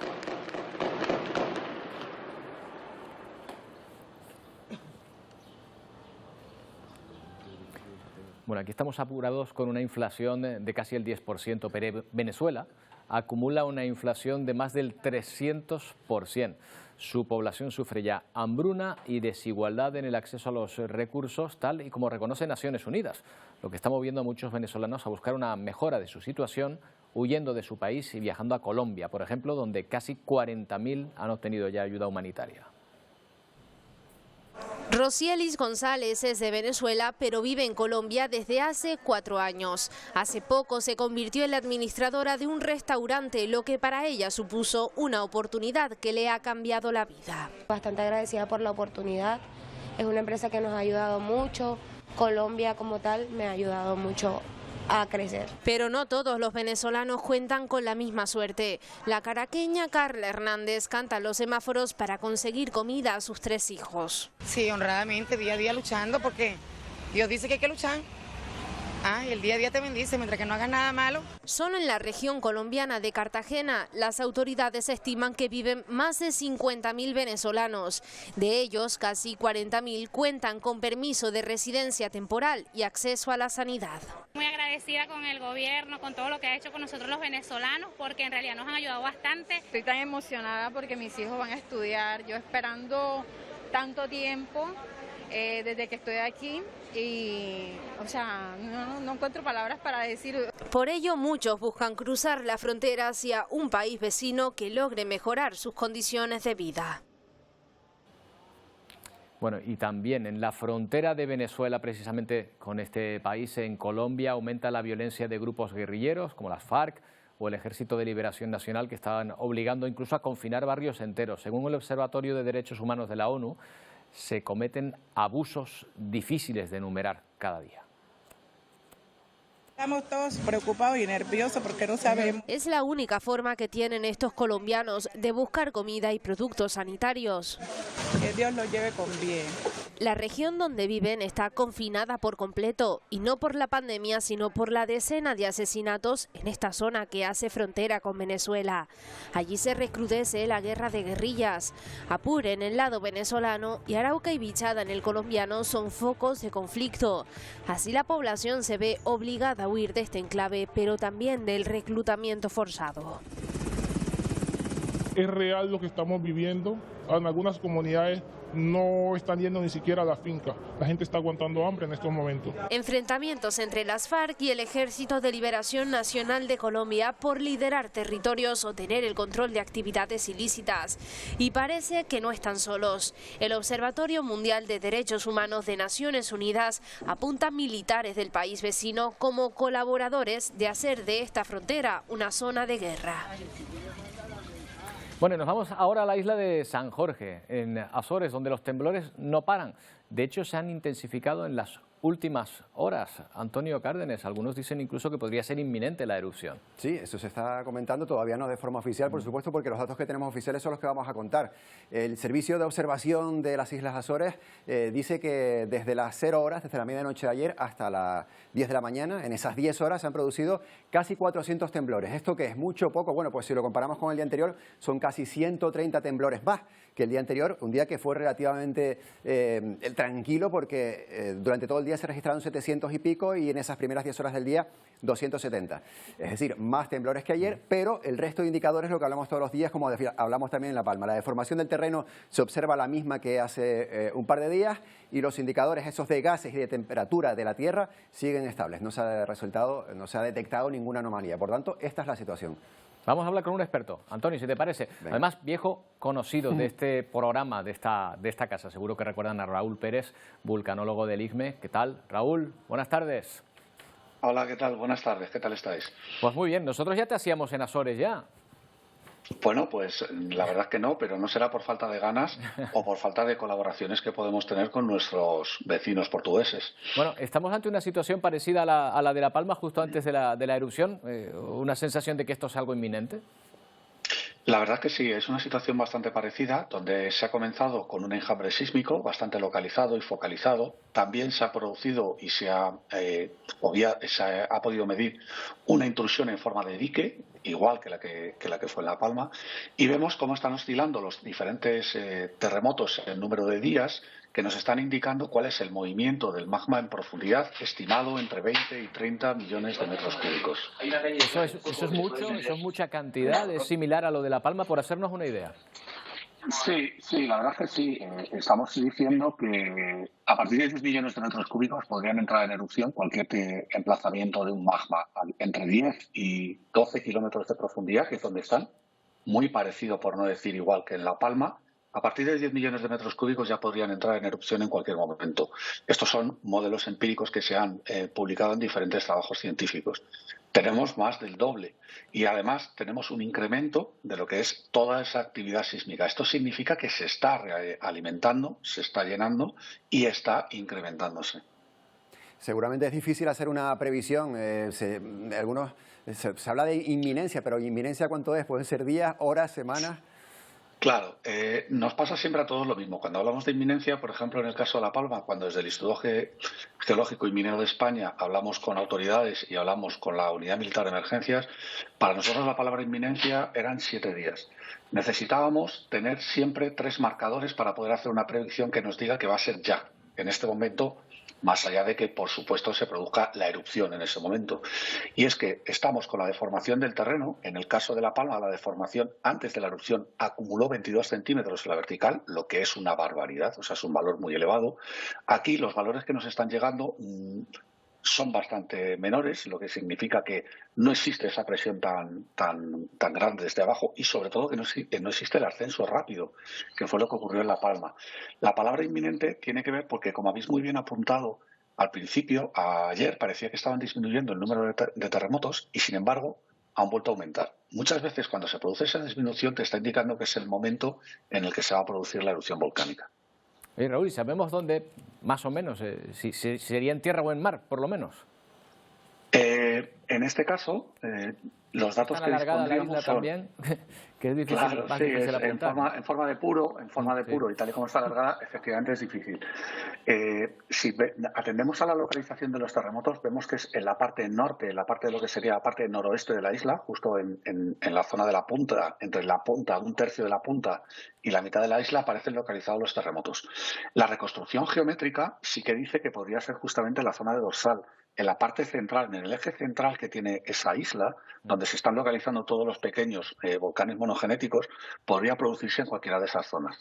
Bueno, aquí estamos apurados con una inflación de casi el 10%, pero Venezuela acumula una inflación de más del 300%. Su población sufre ya hambruna y desigualdad en el acceso a los recursos, tal y como reconoce Naciones Unidas, lo que está moviendo a muchos venezolanos a buscar una mejora de su situación, huyendo de su país y viajando a Colombia, por ejemplo, donde casi 40.000 han obtenido ya ayuda humanitaria. Rosielis González es de Venezuela, pero vive en Colombia desde hace 4 años. Hace poco se convirtió en la administradora de un restaurante, lo que para ella supuso una oportunidad que le ha cambiado la vida. Bastante agradecida por la oportunidad. Es una empresa que nos ha ayudado mucho. Colombia como tal me ha ayudado mucho a crecer. Pero no todos los venezolanos cuentan con la misma suerte. La caraqueña Carla Hernández canta los semáforos para conseguir comida a sus 3 hijos. Sí, honradamente, día a día luchando, porque Dios dice que hay que luchar. Y el día a día te bendice mientras que no hagas nada malo. Solo en la región colombiana de Cartagena, las autoridades estiman que viven más de 50.000 venezolanos. De ellos, casi 40.000 cuentan con permiso de residencia temporal y acceso a la sanidad. Muy agradecida con el gobierno, con todo lo que ha hecho con nosotros los venezolanos, porque en realidad nos han ayudado bastante. Estoy tan emocionada porque mis hijos van a estudiar, yo esperando tanto tiempo. Desde que estoy aquí y, no encuentro palabras para decir. Por ello, muchos buscan cruzar la frontera hacia un país vecino que logre mejorar sus condiciones de vida. Bueno, y también en la frontera de Venezuela, precisamente con este país, en Colombia, aumenta la violencia de grupos guerrilleros como las FARC o el Ejército de Liberación Nacional, que estaban obligando incluso a confinar barrios enteros. Según el Observatorio de Derechos Humanos de la ONU, se cometen abusos difíciles de enumerar cada día. Estamos todos preocupados y nerviosos porque no sabemos. Es la única forma que tienen estos colombianos de buscar comida y productos sanitarios. Que Dios los lleve con bien. La región donde viven está confinada por completo, y no por la pandemia, sino por la decena de asesinatos en esta zona que hace frontera con Venezuela. Allí se recrudece la guerra de guerrillas. Apure en el lado venezolano y Arauca y Bichada en el colombiano son focos de conflicto. Así la población se ve obligada a huir de este enclave, pero también del reclutamiento forzado. es real lo que estamos viviendo. En algunas comunidades no están yendo ni siquiera a la finca. La gente está aguantando hambre en estos momentos. Enfrentamientos entre las FARC y el Ejército de Liberación Nacional de Colombia por liderar territorios o tener el control de actividades ilícitas. Y parece que no están solos. El Observatorio Mundial de Derechos Humanos de Naciones Unidas apunta a militares del país vecino como colaboradores de hacer de esta frontera una zona de guerra. Bueno, nos vamos ahora a la isla de San Jorge, en Azores, donde los temblores no paran. De hecho, se han intensificado en las últimas horas. Antonio Cárdenas, algunos dicen incluso que podría ser inminente la erupción. Sí, eso se está comentando, todavía no de forma oficial, por supuesto, porque los datos que tenemos oficiales son los que vamos a contar. El Servicio de Observación de las Islas Azores dice que desde las 0 horas, desde la medianoche de ayer hasta las 10 de la mañana, en esas 10 horas se han producido casi 400 temblores. ¿Esto qué es? ¿Mucho o poco? Bueno, pues si lo comparamos con el día anterior, son casi 130 temblores más que el día anterior, un día que fue relativamente tranquilo porque durante todo el día se registraron 700 y pico y en esas primeras 10 horas del día 270. Es decir, más temblores que ayer, pero el resto de indicadores, lo que hablamos todos los días, como hablamos también en La Palma. La deformación del terreno se observa la misma que hace un par de días y los indicadores esos de gases y de temperatura de la Tierra siguen estables. No se ha detectado ninguna anomalía. Por tanto, esta es la situación. Vamos a hablar con un experto. Antonio, si te parece. Venga. Además, viejo conocido de este programa, de esta casa. Seguro que recuerdan a Raúl Pérez, vulcanólogo del IGME. ¿Qué tal, Raúl? Buenas tardes. Hola, ¿qué tal? Buenas tardes. ¿Qué tal estáis? Pues muy bien. Nosotros ya te hacíamos en Azores ya. Bueno, pues la verdad es que no, pero no será por falta de ganas o por falta de colaboraciones que podemos tener con nuestros vecinos portugueses. Bueno, estamos ante una situación parecida a la de La Palma justo antes de la erupción. ¿Una sensación de que esto es algo inminente? La verdad que sí, es una situación bastante parecida, donde se ha comenzado con un enjambre sísmico bastante localizado y focalizado. También se ha producido y se ha podido medir una intrusión en forma de dique, igual que la que fue en La Palma, y vemos cómo están oscilando los diferentes terremotos en número de días, que nos están indicando cuál es el movimiento del magma en profundidad, estimado entre 20 y 30 millones de metros cúbicos. Eso es mucho, eso es mucha cantidad, es similar a lo de La Palma, por hacernos una idea. Sí, la verdad es que sí. Estamos diciendo que a partir de 10 millones de metros cúbicos podrían entrar en erupción cualquier emplazamiento de un magma entre 10 y 12 kilómetros de profundidad, que es donde están, muy parecido, por no decir igual que en La Palma. A partir de 10 millones de metros cúbicos ya podrían entrar en erupción en cualquier momento. Estos son modelos empíricos que se han publicado en diferentes trabajos científicos. Tenemos más del doble y además tenemos un incremento de lo que es toda esa actividad sísmica. Esto significa que se está alimentando, se está llenando y está incrementándose. Seguramente es difícil hacer una previsión. Se habla de inminencia, pero ¿inminencia cuánto es? ¿Pueden ser días, horas, semanas? Claro, nos pasa siempre a todos lo mismo. Cuando hablamos de inminencia, por ejemplo, en el caso de La Palma, cuando desde el Instituto Geológico y Minero de España hablamos con autoridades y hablamos con la Unidad Militar de Emergencias, para nosotros la palabra inminencia eran 7 días. Necesitábamos tener siempre 3 marcadores para poder hacer una predicción que nos diga que va a ser ya, en este momento, más allá de que, por supuesto, se produzca la erupción en ese momento. Y es que estamos con la deformación del terreno. En el caso de La Palma, la deformación antes de la erupción acumuló 22 centímetros en la vertical, lo que es una barbaridad, o sea, es un valor muy elevado. Aquí los valores que nos están llegando son bastante menores, lo que significa que no existe esa presión tan grande desde abajo y sobre todo que no existe el ascenso rápido, que fue lo que ocurrió en La Palma. La palabra inminente tiene que ver porque, como habéis muy bien apuntado al principio, ayer parecía que estaban disminuyendo el número de terremotos y, sin embargo, han vuelto a aumentar. Muchas veces cuando se produce esa disminución te está indicando que es el momento en el que se va a producir la erupción volcánica. Raúl, ¿sabemos dónde, más o menos, si sería en tierra o en mar, por lo menos? En este caso, los datos que dispondríamos son... también, que es difícil, claro, sí, en forma de puro, y tal y como está alargada, efectivamente es difícil. Si atendemos a la localización de los terremotos, vemos que es en la parte norte, en la parte de lo que sería la parte noroeste de la isla, justo en la zona de la punta, entre la punta, un tercio de la punta y la mitad de la isla, aparecen localizados los terremotos. La reconstrucción geométrica sí que dice que podría ser justamente la zona de dorsal, en la parte central, en el eje central que tiene esa isla, donde se están localizando todos los pequeños volcanes monogenéticos, podría producirse en cualquiera de esas zonas.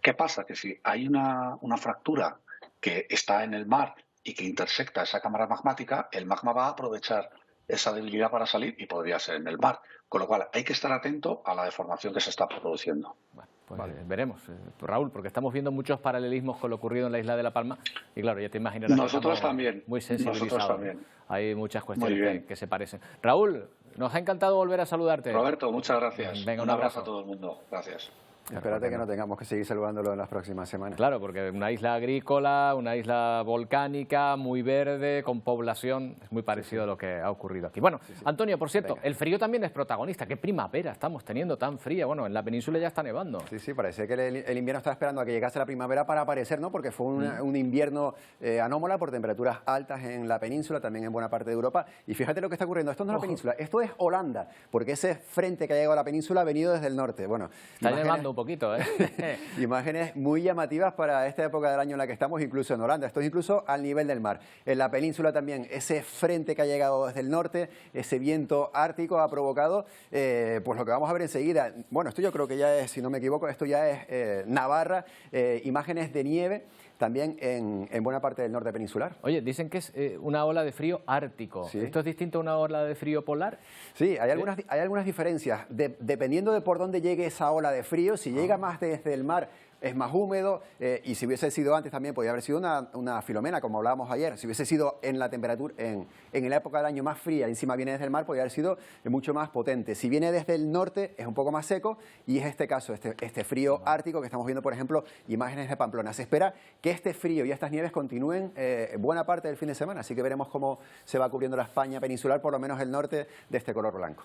¿Qué pasa? Que si hay una fractura que está en el mar y que intersecta esa cámara magmática, el magma va a aprovechar esa debilidad para salir y podría ser en el mar. Con lo cual hay que estar atento a la deformación que se está produciendo. Bueno, pues veremos, Raúl, porque estamos viendo muchos paralelismos con lo ocurrido en la isla de La Palma y claro, ya te imaginarás. Nosotros también. Muy sensibilizados. Nosotros también. Hay muchas cuestiones que se parecen. Raúl, nos ha encantado volver a saludarte. Roberto, muchas gracias. Venga, un abrazo a todo el mundo. Gracias. Espérate que no tengamos que seguir saludándolo en las próximas semanas. Claro, porque una isla agrícola, una isla volcánica, muy verde, con población, es muy parecido a lo que ha ocurrido aquí. Bueno, Antonio, por cierto, el frío también es protagonista. ¿Qué primavera estamos teniendo tan fría? Bueno, en la península ya está nevando. Sí, parece que el invierno está esperando a que llegase la primavera para aparecer, ¿no? Porque fue un invierno anómalo por temperaturas altas en la península, también en buena parte de Europa. Y fíjate lo que está ocurriendo. Esto no es la península, esto es Holanda, porque ese frente que ha llegado a la península ha venido desde el norte. Bueno, está nevando un poquito, ¿eh? Imágenes muy llamativas para esta época del año en la que estamos, incluso en Holanda. Esto es incluso al nivel del mar. En la península también, ese frente que ha llegado desde el norte, ese viento ártico ha provocado, pues lo que vamos a ver enseguida. Bueno, esto yo creo que ya es, si no me equivoco, esto ya es Navarra, imágenes de nieve también en buena parte del norte peninsular. Oye, dicen que es una ola de frío ártico. ¿Sí? ¿Esto es distinto a una ola de frío polar? Sí, hay algunas diferencias. Dependiendo de por dónde llegue esa ola de frío, si llega más desde el mar, es más húmedo, y si hubiese sido antes también podría haber sido una filomena, como hablábamos ayer. Si hubiese sido en la temperatura, en la época del año más fría, encima viene desde el mar, podría haber sido mucho más potente. Si viene desde el norte, es un poco más seco, y es este caso, este frío ártico que estamos viendo, por ejemplo, imágenes de Pamplona. Se espera que este frío y estas nieves continúen buena parte del fin de semana, así que veremos cómo se va cubriendo la España peninsular, por lo menos el norte, de este color blanco.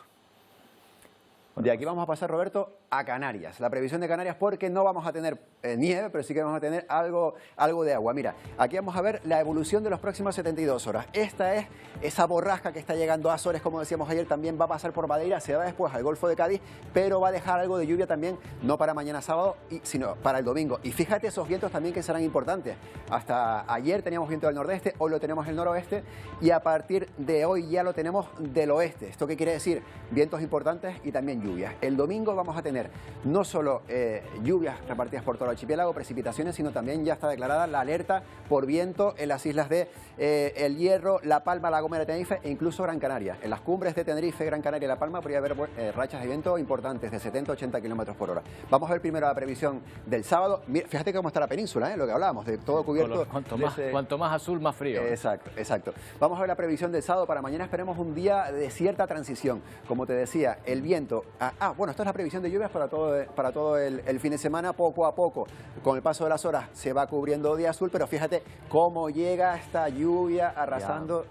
De aquí vamos a pasar, Roberto, a Canarias. La previsión de Canarias, porque no vamos a tener nieve, pero sí que vamos a tener algo de agua. Mira, aquí vamos a ver la evolución de las próximas 72 horas. Esta es esa borrasca que está llegando a Azores, como decíamos ayer, también va a pasar por Madeira, se va después al Golfo de Cádiz, pero va a dejar algo de lluvia también, no para mañana sábado, sino para el domingo. Y fíjate esos vientos también que serán importantes. Hasta ayer teníamos viento del nordeste, hoy lo tenemos del noroeste, y a partir de hoy ya lo tenemos del oeste. ¿Esto qué quiere decir? Vientos importantes y también lluvias. El domingo vamos a tener no solo lluvias repartidas por todo el archipiélago, precipitaciones, sino también ya está declarada la alerta por viento en las islas de El Hierro, La Palma, La Gomera, Tenerife e incluso Gran Canaria. En las cumbres de Tenerife, Gran Canaria y La Palma podría haber rachas de viento importantes de 70-80 kilómetros por hora. Vamos a ver primero la previsión del sábado. Mira, fíjate cómo está la península, lo que hablábamos, de todo cubierto. Cuanto más azul, más frío. Exacto. Vamos a ver la previsión del sábado. Para mañana esperemos un día de cierta transición. Como te decía, el viento... bueno, esto es la previsión de lluvias para todo el fin de semana. Poco a poco, con el paso de las horas, se va cubriendo de azul, pero fíjate cómo llega esta lluvia arrasando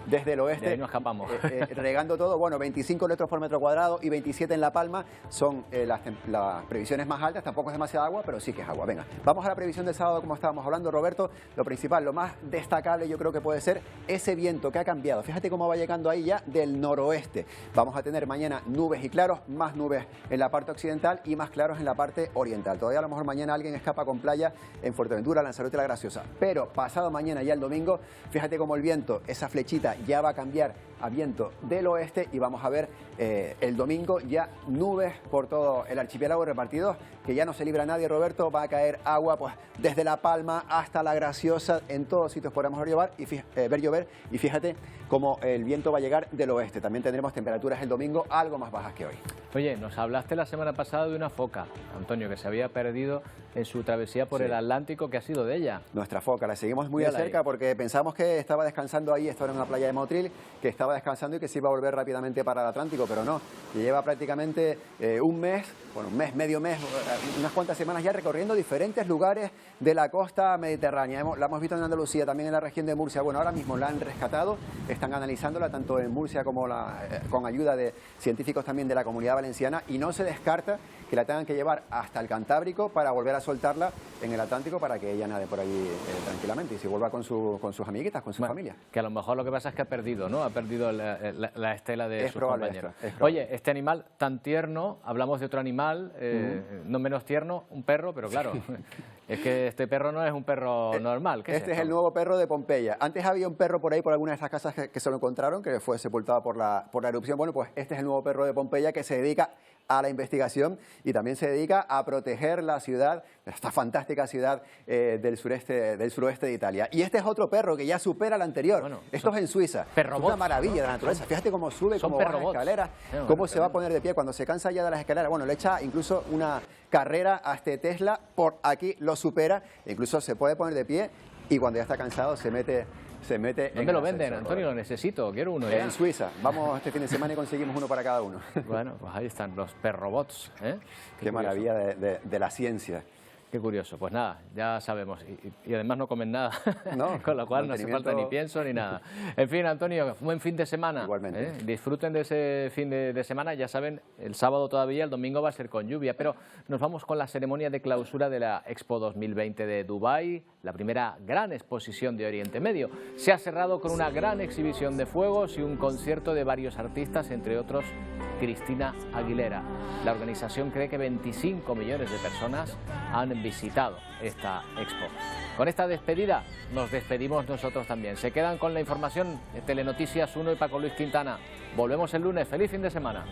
desde el oeste. De ahí no escapamos. Regando todo. Bueno, 25 litros por metro cuadrado y 27 en La Palma son las previsiones más altas. Tampoco es demasiada agua, pero sí que es agua. Venga, vamos a la previsión del sábado, como estábamos hablando, Roberto. Lo principal, lo más destacable, yo creo que puede ser ese viento que ha cambiado. Fíjate cómo va llegando ahí ya del noroeste. Vamos a tener mañana nubes y claros, más nubes en la parte occidental y más claros en la parte oriental. Todavía a lo mejor mañana alguien escapa con playa en Fuerteventura, Lanzarote y La Graciosa. Pero pasado mañana, ya el domingo, fíjate cómo el viento, esa flechita, ya va a cambiar a viento del oeste y vamos a ver el domingo ya nubes por todo el archipiélago repartidos, que ya no se libra nadie, Roberto. Va a caer agua pues desde La Palma hasta La Graciosa, en todos sitios podremos ver llover, y fíjate cómo el viento va a llegar del oeste. También tendremos temperaturas el domingo algo más bajas que hoy. Oye, nos hablaste la semana pasada de una foca, Antonio, que se había perdido en su travesía por el Atlántico. ¿Qué ha sido de ella? Nuestra foca, la seguimos muy de cerca porque pensamos que estaba descansando ahí, esto era en una playa de Motril, que estaba descansando y que se iba a volver rápidamente para el Atlántico, pero no, que lleva prácticamente un mes, medio mes, unas cuantas semanas ya recorriendo diferentes lugares de la costa mediterránea. La hemos visto en Andalucía, también en la región de Murcia. Bueno, ahora mismo la han rescatado, están analizándola tanto en Murcia como con ayuda de científicos también de la Comunidad Valenciana, y no se descarta que la tengan que llevar hasta el Cantábrico para volver a soltarla en el Atlántico para que ella nade por allí tranquilamente y se vuelva con sus amiguitas, con su familia. Que a lo mejor lo que pasa es que ha perdido, ¿no? Ha perdido la estela de sus compañeros. Oye, este animal tan tierno, hablamos de otro animal, no menos tierno, un perro, pero claro, es que este perro no es un perro normal. ¿Qué este es el nuevo perro de Pompeya. Antes había un perro por ahí, por alguna de estas casas que se lo encontraron, que fue sepultado por la erupción. Bueno, pues este es el nuevo perro de Pompeya que se dedica a la investigación y también se dedica a proteger la ciudad, esta fantástica ciudad del suroeste de Italia. Y este es otro perro que ya supera al anterior. Bueno, esto es en Suiza. Es una maravilla de la naturaleza. Fíjate cómo sube, cómo baja las escaleras, cómo se va a poner de pie cuando se cansa ya de las escaleras. Bueno, le echa incluso una carrera a este Tesla, por aquí lo supera, incluso se puede poner de pie y cuando ya está cansado se mete ¿Dónde lo venden, Antonio? Lo necesito, quiero uno ya. En Suiza. Vamos este fin de semana y conseguimos uno para cada uno. Bueno, pues ahí están los perrobots. Qué maravilla de la ciencia. Qué curioso. Pues nada, ya sabemos. Y además no comen nada, no, con lo cual no hace falta ni pienso ni nada. En fin, Antonio, buen fin de semana. Igualmente. Disfruten de ese fin de semana. Ya saben, el sábado todavía, el domingo va a ser con lluvia. Pero nos vamos con la ceremonia de clausura de la Expo 2020 de Dubái, la primera gran exposición de Oriente Medio. Se ha cerrado con una gran exhibición de fuegos y un concierto de varios artistas, entre otros Cristina Aguilera. La organización cree que 25 millones de personas han visitado esta expo. Con esta despedida nos despedimos nosotros también. Se quedan con la información de Telenoticias 1 y Paco Luis Quintana. Volvemos el lunes. ¡Feliz fin de semana!